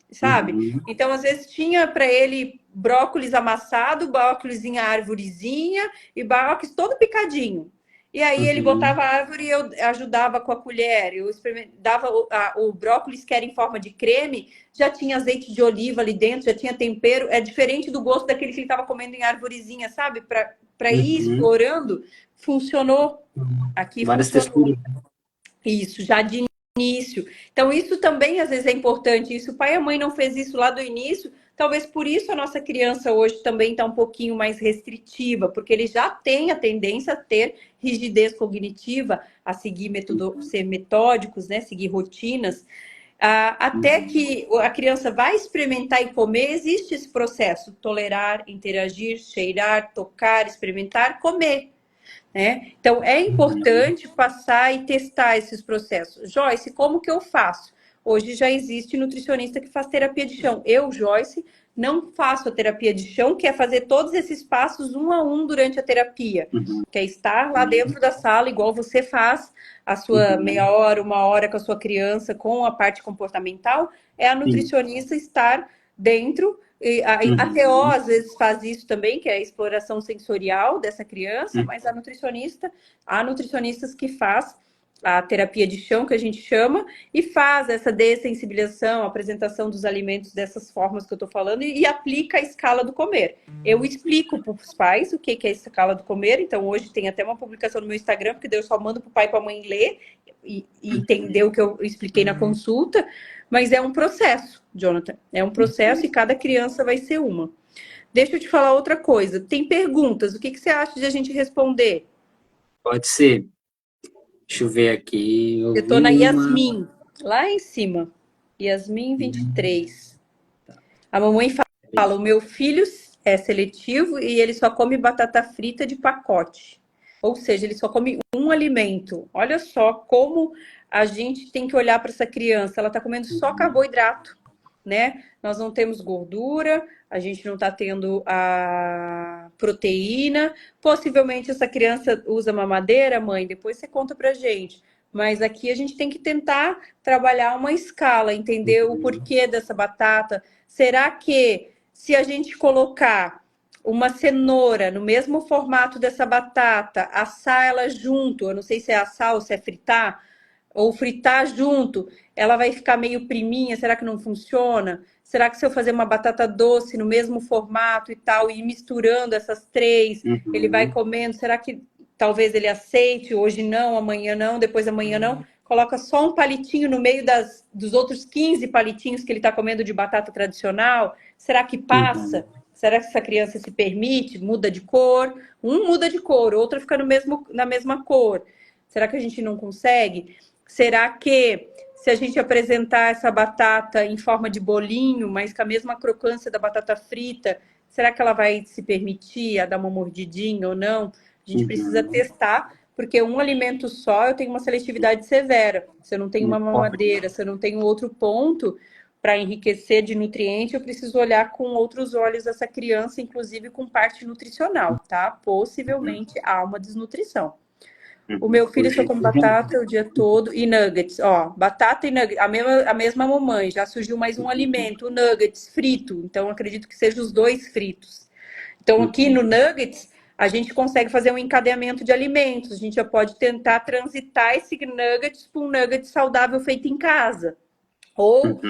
sabe? Então, às vezes, tinha para ele brócolis amassado, brócolis em arvorezinha e brócolis todo picadinho. E aí ele botava a árvore e eu ajudava com a colher. Eu dava o brócolis que era em forma de creme, já tinha azeite de oliva ali dentro, já tinha tempero. É diferente do gosto daquele que ele estava comendo em arvorezinha, sabe? Para ir explorando, funcionou. Aqui Várias funcionou. texturas. Isso, já de início. Então, isso também às vezes é importante. E se o pai e a mãe não fez isso lá do início, talvez por isso a nossa criança hoje também está um pouquinho mais restritiva, porque ele já tem a tendência a ter rigidez cognitiva, a seguir ser metódicos, né? Seguir rotinas. Até que a criança vai experimentar e comer, existe esse processo: tolerar, interagir, cheirar, tocar, experimentar, comer. Né? Então, é importante passar e testar esses processos. Joyce, como que eu faço? Hoje já existe nutricionista que faz terapia de chão. Eu, Joyce, não faço a terapia de chão, que é fazer todos esses passos 1 a 1 durante a terapia. Que é estar lá dentro da sala, igual você faz, a sua meia hora, 1 hora com a sua criança, com a parte comportamental, é a nutricionista estar dentro. A TO às vezes faz isso também, que é a exploração sensorial dessa criança, mas há nutricionistas que faz a terapia de chão, que a gente chama, e faz essa dessensibilização, apresentação dos alimentos dessas formas que eu estou falando, e aplica a escala do comer. Eu explico para os pais o que é a escala do comer, então hoje tem até uma publicação no meu Instagram, porque eu só mando para o pai e para a mãe ler e entender o que eu expliquei na consulta, mas é um processo, Jonathan, é um processo e cada criança vai ser uma. Deixa eu te falar outra coisa, tem perguntas, o que você acha de a gente responder? Pode ser. Deixa eu ver aqui. Eu tô na Yasmin, lá em cima. Yasmin 23. A mamãe fala: o meu filho é seletivo e ele só come batata frita de pacote. Ou seja, ele só come um alimento. Olha só como a gente tem que olhar para essa criança. Ela está comendo só carboidrato, né? Nós não temos gordura, a gente não está tendo a proteína. Possivelmente essa criança usa mamadeira, mãe? Depois você conta pra gente. Mas aqui a gente tem que tentar trabalhar uma escala, entender o porquê dessa batata. Será que se a gente colocar uma cenoura no mesmo formato dessa batata, assar ela junto, eu não sei se é assar ou se é fritar, ou fritar junto, ela vai ficar meio priminha, será que não funciona? Será que se eu fazer uma batata doce no mesmo formato e tal, e ir misturando essas três, ele vai comendo, será que talvez ele aceite, hoje não, amanhã não, depois amanhã não? Coloca só um palitinho no meio dos outros 15 palitinhos que ele está comendo de batata tradicional, será que passa? Será que essa criança se permite? Muda de cor? Um muda de cor, outro fica na mesma cor. Será que a gente não consegue? Será que se a gente apresentar essa batata em forma de bolinho, mas com a mesma crocância da batata frita, será que ela vai se permitir a dar uma mordidinha ou não? A gente precisa testar, porque um alimento só eu tenho uma seletividade severa. Se eu não tenho uma mamadeira, se eu não tenho outro ponto para enriquecer de nutriente, eu preciso olhar com outros olhos essa criança, inclusive com parte nutricional, tá? Possivelmente há uma desnutrição. O meu filho só come batata o dia todo e nuggets. Ó, batata e nuggets, a mesma mamãe. Já surgiu mais um alimento, o nuggets frito. Então, acredito que sejam os dois fritos. Então, aqui no nuggets, a gente consegue fazer um encadeamento de alimentos. A gente já pode tentar transitar esse nuggets para um nugget saudável feito em casa. Ou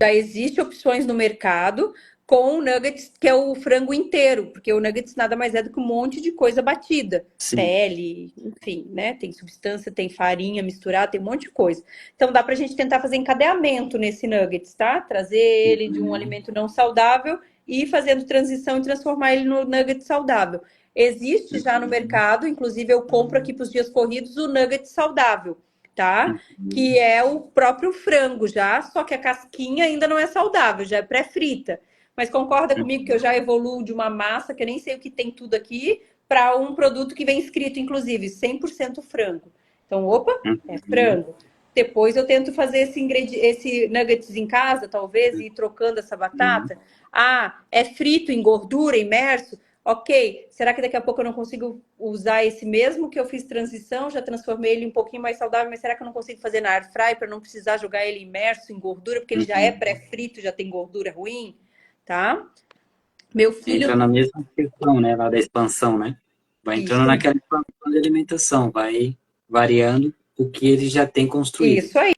já existem opções no mercado com o nuggets, que é o frango inteiro, porque o nuggets nada mais é do que um monte de coisa batida. Sim. Pele, enfim, né? Tem substância, tem farinha misturada, tem um monte de coisa. Então dá pra gente tentar fazer encadeamento nesse nuggets, tá? Trazer ele de um alimento não saudável e ir fazendo transição e transformar ele no nugget saudável. Existe já no mercado, inclusive eu compro aqui para os dias corridos o nugget saudável, tá? Que é o próprio frango já, só que a casquinha ainda não é saudável, já é pré-frita. Mas concorda comigo que eu já evoluo de uma massa, que eu nem sei o que tem tudo aqui, para um produto que vem escrito, inclusive, 100% frango. Então, opa, é frango. Depois eu tento fazer esse nuggets em casa, talvez, e ir trocando essa batata. Ah, é frito em gordura, imerso? Ok, será que daqui a pouco eu não consigo usar esse mesmo que eu fiz transição, já transformei ele um pouquinho mais saudável, mas será que eu não consigo fazer na air fry para não precisar jogar ele imerso em gordura, porque ele já é pré-frito, já tem gordura ruim? Tá? Meu filho... Entra na mesma questão, né, lá da expansão, né? Vai entrando naquela expansão de alimentação, vai variando o que ele já tem construído. Isso aí.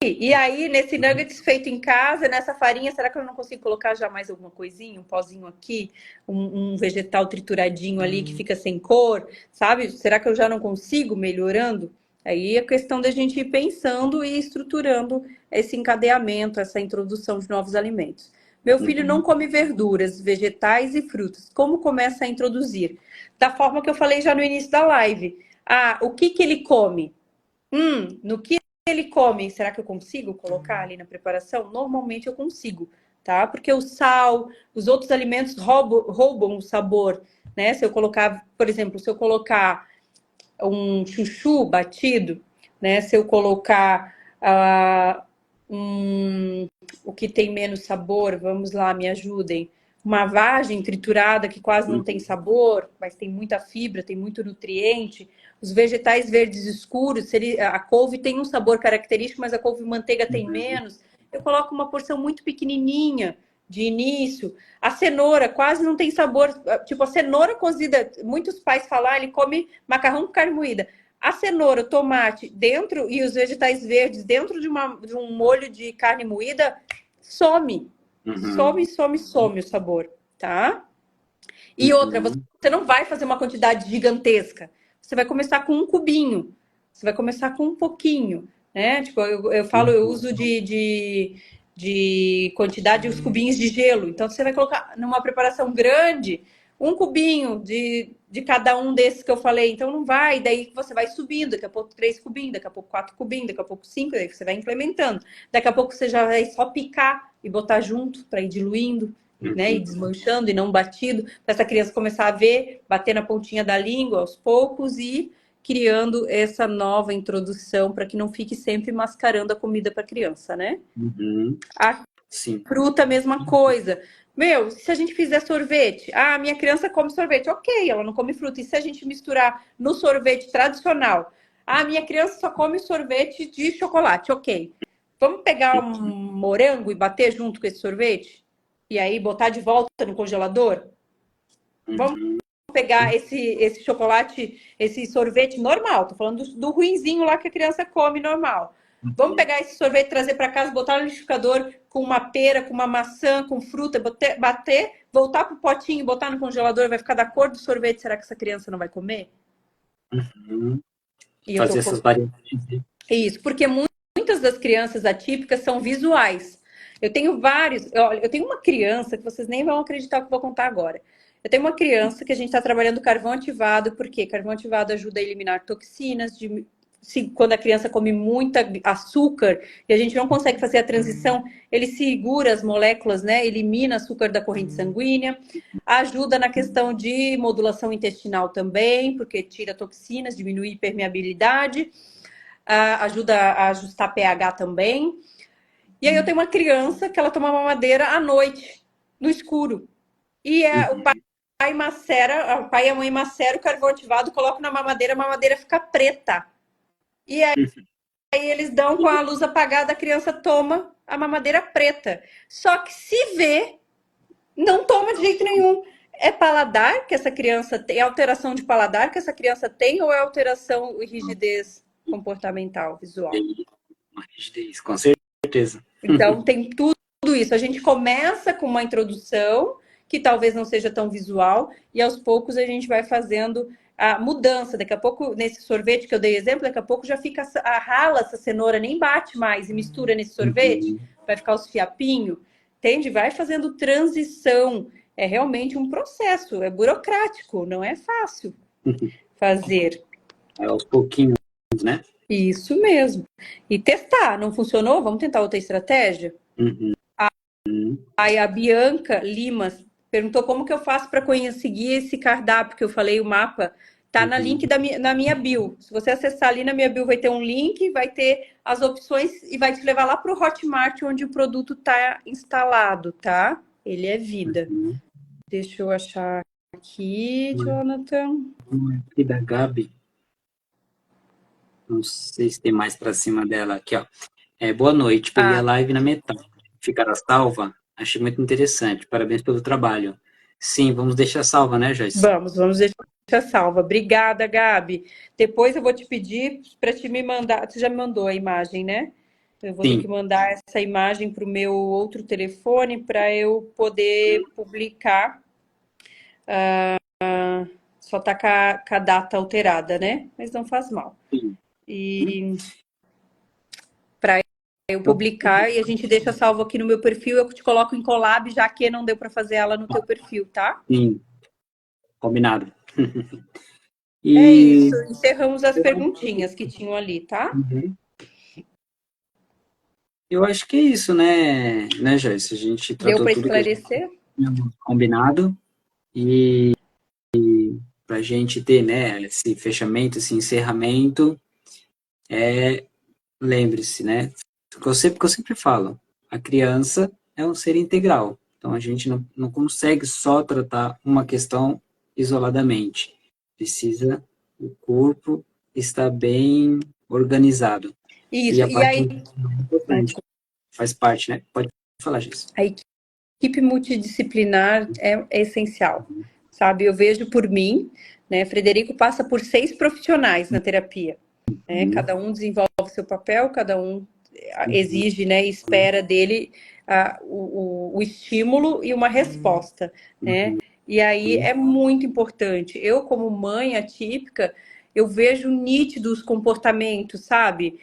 E aí, nesse nuggets feito em casa, nessa farinha, será que eu não consigo colocar já mais alguma coisinha? Um pozinho aqui, um vegetal trituradinho ali que fica sem cor, sabe? Será que eu já não consigo melhorando? Aí é questão da gente ir pensando e estruturando esse encadeamento, essa introdução de novos alimentos. Meu filho não come verduras, vegetais e frutas. Como começa a introduzir? Da forma que eu falei já no início da live. Ah, o que ele come? No que ele come, será que eu consigo colocar ali na preparação? Normalmente eu consigo, tá? Porque o sal, os outros alimentos roubam o sabor, né? Se eu colocar, por exemplo, se eu colocar um chuchu batido, né? Se eu colocar o que tem menos sabor, vamos lá, me ajudem. Uma vagem triturada que quase não tem sabor, mas tem muita fibra, tem muito nutriente. Os vegetais verdes escuros, a couve tem um sabor característico, mas a couve-manteiga tem menos. Eu coloco uma porção muito pequenininha de início. A cenoura quase não tem sabor. Tipo, a cenoura cozida, muitos pais falam, ele come macarrão com carne moída. A cenoura, o tomate dentro e os vegetais verdes dentro de um molho de carne moída, some. Some o sabor, tá? E outra, você não vai fazer uma quantidade gigantesca. Você vai começar com um cubinho. Você vai começar com um pouquinho, né? Tipo, eu uso de quantidade os cubinhos de gelo. Então, você vai colocar numa preparação grande, um cubinho de cada um desses que eu falei. Então, não vai. Daí você vai subindo. Daqui a pouco 3 cubinhos, daqui a pouco 4 cubinhos, daqui a pouco 5. Daí você vai implementando. Daqui a pouco você já vai só picar e botar junto para ir diluindo, né? E desmanchando e não batido. Para essa criança começar a ver, bater na pontinha da língua aos poucos e criando essa nova introdução para que não fique sempre mascarando a comida para a criança, né? A fruta, a mesma coisa. Meu, se a gente fizer sorvete, minha criança come sorvete, ok, ela não come fruta. E se a gente misturar no sorvete tradicional, Ah, minha criança só come sorvete de chocolate. Ok. Vamos pegar um morango e bater junto com esse sorvete? E aí botar de volta no congelador? Vamos pegar esse chocolate, esse sorvete normal. Tô falando do ruinzinho lá que a criança come normal. Vamos pegar esse sorvete, trazer para casa, botar no liquidificador com uma pera, com uma maçã, com fruta, bater, voltar pro potinho, botar no congelador, vai ficar da cor do sorvete. Será que essa criança não vai comer? E eu Fazer tô essas variações. Isso, porque muitas das crianças atípicas são visuais. Eu tenho vários. Olha, eu tenho uma criança que vocês nem vão acreditar o que eu vou contar agora. Eu tenho uma criança que a gente está trabalhando carvão ativado, porque carvão ativado ajuda a eliminar toxinas, quando a criança come muito açúcar e a gente não consegue fazer a transição, ele segura as moléculas, né? Elimina açúcar da corrente sanguínea, ajuda na questão de modulação intestinal também, porque tira toxinas, diminui permeabilidade, ajuda a ajustar pH também. E aí eu tenho uma criança que ela toma mamadeira à noite, no escuro. E o pai macera, o pai e a mãe maceram o carvão ativado, colocam na mamadeira, a mamadeira fica preta. E aí eles dão com a luz apagada, a criança toma a mamadeira preta. Só que se vê, não toma de jeito nenhum. É paladar que essa criança tem, é alteração de paladar que essa criança tem ou é alteração e rigidez comportamental, visual? Uma rigidez, com certeza. Então tem tudo isso. A gente começa com uma introdução que talvez não seja tão visual e aos poucos a gente vai fazendo a mudança. Daqui a pouco, nesse sorvete que eu dei exemplo, daqui a pouco já fica rala essa cenoura, nem bate mais e mistura nesse sorvete, vai ficar os fiapinhos, entende? Vai fazendo transição. É realmente um processo, é burocrático, não é fácil fazer. É aos pouquinhos, né? Isso mesmo. E testar, não funcionou? Vamos tentar outra estratégia? Aí a Bianca Limas perguntou como que eu faço para conseguir esse cardápio que eu falei, o mapa. Tá na link na minha bio. Se você acessar ali na minha bio, vai ter um link, vai ter as opções e vai te levar lá para o Hotmart, onde o produto está instalado, tá? Ele é vida. Deixa eu achar aqui, Jonathan. Aqui da Gabi. Não sei se tem mais para cima dela. Aqui, ó. Boa noite. Peguei a live na metade. Ficará salva? Achei muito interessante. Parabéns pelo trabalho. Sim, vamos deixar salva, né, Joyce? Vamos deixar salva. Obrigada, Gabi. Depois eu vou te pedir para te me mandar. Você já me mandou a imagem, né? Eu vou ter que mandar essa imagem para o meu outro telefone para eu poder publicar. Só tá com a data alterada, né? Mas não faz mal. Sim. E para eu publicar e a gente deixa salvo aqui no meu perfil, eu te coloco em collab, já que não deu para fazer ela no teu perfil, tá? Sim. Combinado. É isso. Encerramos as perguntinhas que tinham ali, tá? Eu acho que é isso, né, Joyce? A gente tratou Deu para tudo que a gente esclarecer? tinha combinado e para a gente ter, né, esse fechamento, esse encerramento, lembre-se, né, que eu sempre falo, a criança é um ser integral, então a gente não consegue só tratar uma questão isoladamente, precisa o corpo estar bem organizado. Isso, E a aí... importante, faz parte, né? Pode falar, Giz. A equipe multidisciplinar é essencial, sabe? Eu vejo por mim, né? Frederico passa por 6 profissionais na terapia, né? Cada um desenvolve seu papel, cada um exige, né? Espera dele o estímulo e uma resposta, né? E aí é muito importante. Eu, como mãe atípica, eu vejo nítidos comportamentos, sabe?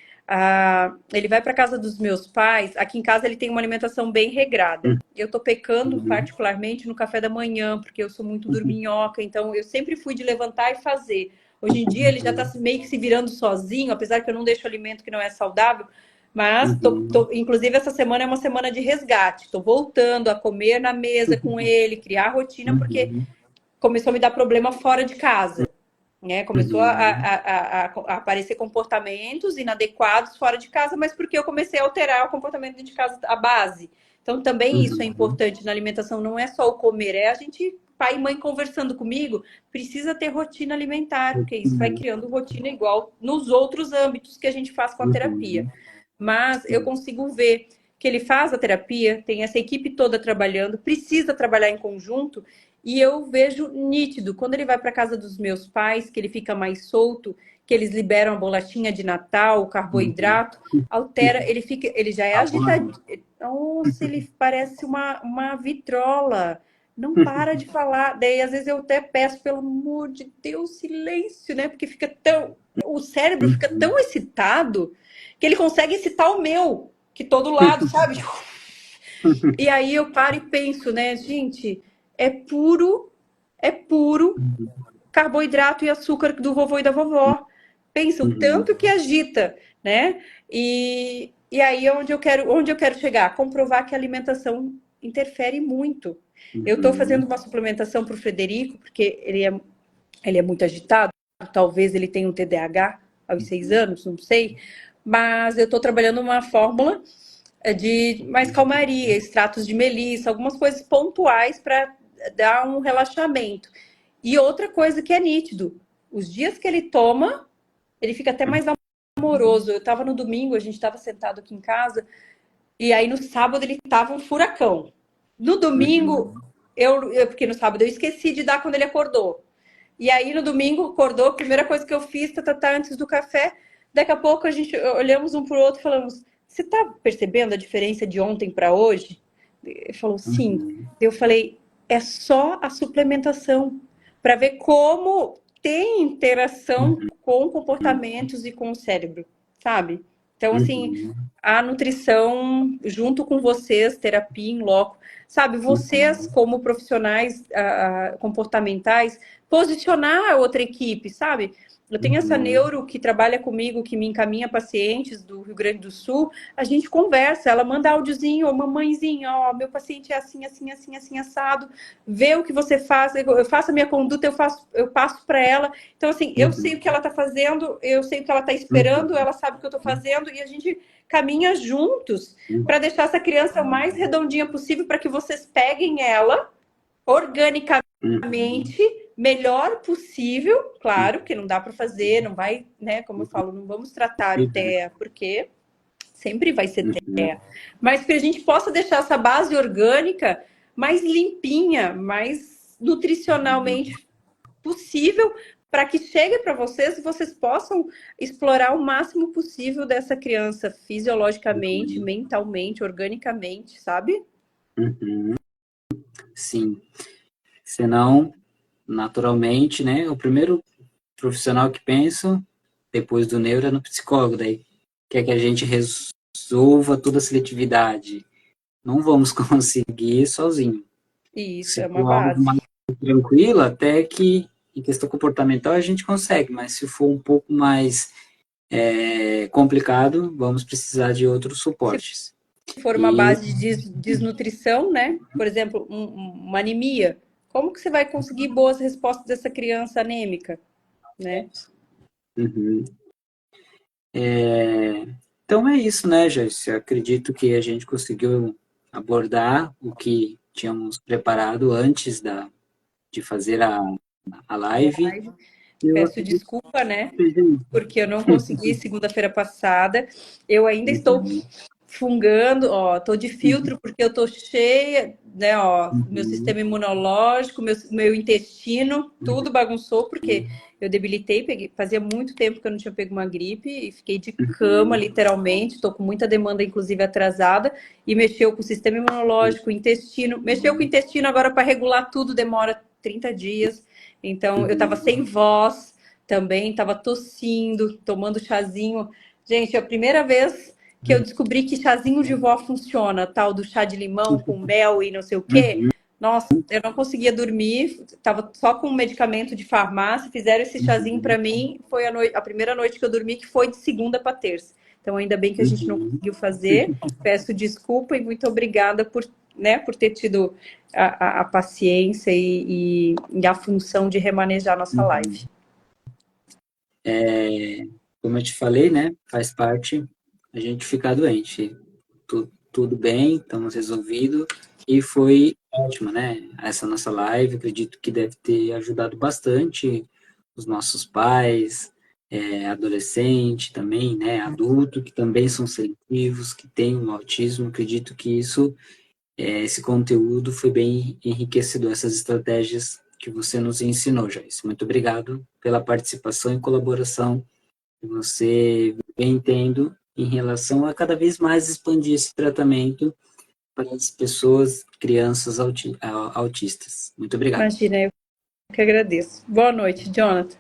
Ele vai para casa dos meus pais. Aqui em casa ele tem uma alimentação bem regrada. Eu tô pecando particularmente no café da manhã, porque eu sou muito dorminhoca, então eu sempre fui de levantar e fazer. Hoje em dia ele já tá meio que se virando sozinho, apesar que eu não deixo alimento que não é saudável, mas inclusive essa semana é uma semana de resgate. Tô voltando a comer na mesa com ele, criar rotina, porque começou a me dar problema fora de casa. Né? Começou a aparecer comportamentos inadequados fora de casa, mas porque eu comecei a alterar o comportamento dentro de casa, a base. Então, também isso é importante na alimentação, não é só o comer, é a gente pai e mãe conversando comigo, precisa ter rotina alimentar, porque isso vai criando rotina igual nos outros âmbitos que a gente faz com a terapia. Mas eu consigo ver que ele faz a terapia, tem essa equipe toda trabalhando, precisa trabalhar em conjunto, e eu vejo nítido, quando ele vai para casa dos meus pais, que ele fica mais solto, que eles liberam a bolachinha de Natal, o carboidrato, altera, ele já é agitado. Nossa, ele parece uma vitrola. Não para de falar. Daí, às vezes, eu até peço, pelo amor de Deus, silêncio, né? Porque fica tão. O cérebro fica tão excitado que ele consegue excitar o meu, que todo lado, sabe? E aí eu paro e penso, né, gente, é puro carboidrato e açúcar do vovô e da vovó. Pensa o tanto que agita, né? E aí é onde eu quero chegar, comprovar que a alimentação interfere muito. Eu estou fazendo uma suplementação para o Frederico, porque ele é muito agitado, talvez ele tenha um TDAH aos 6 anos, não sei, mas eu estou trabalhando uma fórmula de mais calmaria, extratos de melissa, algumas coisas pontuais para dar um relaxamento. E outra coisa que é nítido, os dias que ele toma, ele fica até mais amoroso. Eu estava no domingo, a gente estava sentado aqui em casa, e aí no sábado ele estava um furacão. No domingo, porque no sábado eu esqueci de dar quando ele acordou. E aí no domingo acordou, a primeira coisa que eu fiz, antes do café, daqui a pouco a gente olhamos um para o outro e falamos: você está percebendo a diferença de ontem para hoje? Ele falou: sim. Eu falei: é só a suplementação, para ver como tem interação com comportamentos e com o cérebro, sabe? Então, assim, a nutrição, junto com vocês, terapia em loco, sabe? Vocês, como profissionais comportamentais, posicionar a outra equipe, sabe? Eu tenho essa neuro que trabalha comigo, que me encaminha pacientes do Rio Grande do Sul, a gente conversa, ela manda áudiozinho, ou mamãezinha, ó, meu paciente é assim, assim, assim, assim, assado, vê o que você faz, eu faço a minha conduta, eu passo para ela. Então, assim, eu sei o que ela está fazendo, eu sei o que ela está esperando, ela sabe o que eu estou fazendo, e a gente caminha juntos para deixar essa criança o mais redondinha possível, para que vocês peguem ela organicamente, melhor possível, claro, que não dá para fazer, não vai, né, como eu falo, não vamos tratar o TEA, porque sempre vai ser TEA, mas que a gente possa deixar essa base orgânica mais limpinha, mais nutricionalmente possível, para que chegue para vocês e vocês possam explorar o máximo possível dessa criança, fisiologicamente, mentalmente, organicamente, sabe? Sim. Senão, naturalmente, né? O primeiro profissional que pensa, depois do neuro, é no psicólogo. Daí quer que a gente resolva toda a seletividade. Não vamos conseguir sozinho. Isso, Se é uma for algo base. mais tranquilo, até que em questão comportamental a gente consegue, mas se for um pouco mais complicado, vamos precisar de outros suportes. Se for uma E base de desnutrição, né? Por exemplo, uma anemia, como que você vai conseguir boas respostas dessa criança anêmica, né? então é isso, né, Joyce? Eu acredito que a gente conseguiu abordar o que tínhamos preparado antes de fazer a live. Eu Peço acredito desculpa, né? que seja isso. Porque eu não consegui segunda-feira passada. Eu ainda estou fungando, ó, tô de filtro porque eu tô cheia, né, ó, meu sistema imunológico, meu intestino, tudo bagunçou porque eu debilitei, fazia muito tempo que eu não tinha pego uma gripe e fiquei de cama, literalmente, tô com muita demanda, inclusive atrasada, e mexeu com o sistema imunológico, o intestino, mexeu com o intestino agora para regular tudo, demora 30 dias, então eu tava sem voz também, tava tossindo, tomando chazinho. Gente, é a primeira vez que eu descobri que chazinho de vó funciona, tal do chá de limão com mel e não sei o quê. Nossa, eu não conseguia dormir, tava só com um medicamento de farmácia, fizeram esse chazinho para mim, foi a primeira noite que eu dormi, que foi de segunda para terça. Então, ainda bem que a gente não conseguiu fazer. Peço desculpa e muito obrigada por, né, por ter tido a paciência e a função de remanejar nossa live. Como eu te falei, né, faz parte a gente ficar doente. Tudo bem, estamos resolvidos. E foi ótima, né? Essa nossa live, acredito que deve ter ajudado bastante os nossos pais, adolescente também, né? Adulto, que também são seletivos, que têm um autismo. Acredito que esse conteúdo foi bem enriquecedor, essas estratégias que você nos ensinou, Joyce. Muito obrigado pela participação e colaboração que você vem tendo em relação a cada vez mais expandir esse tratamento para as pessoas, crianças autistas. Muito obrigado. Imagina, eu que agradeço. Boa noite, Jonathan.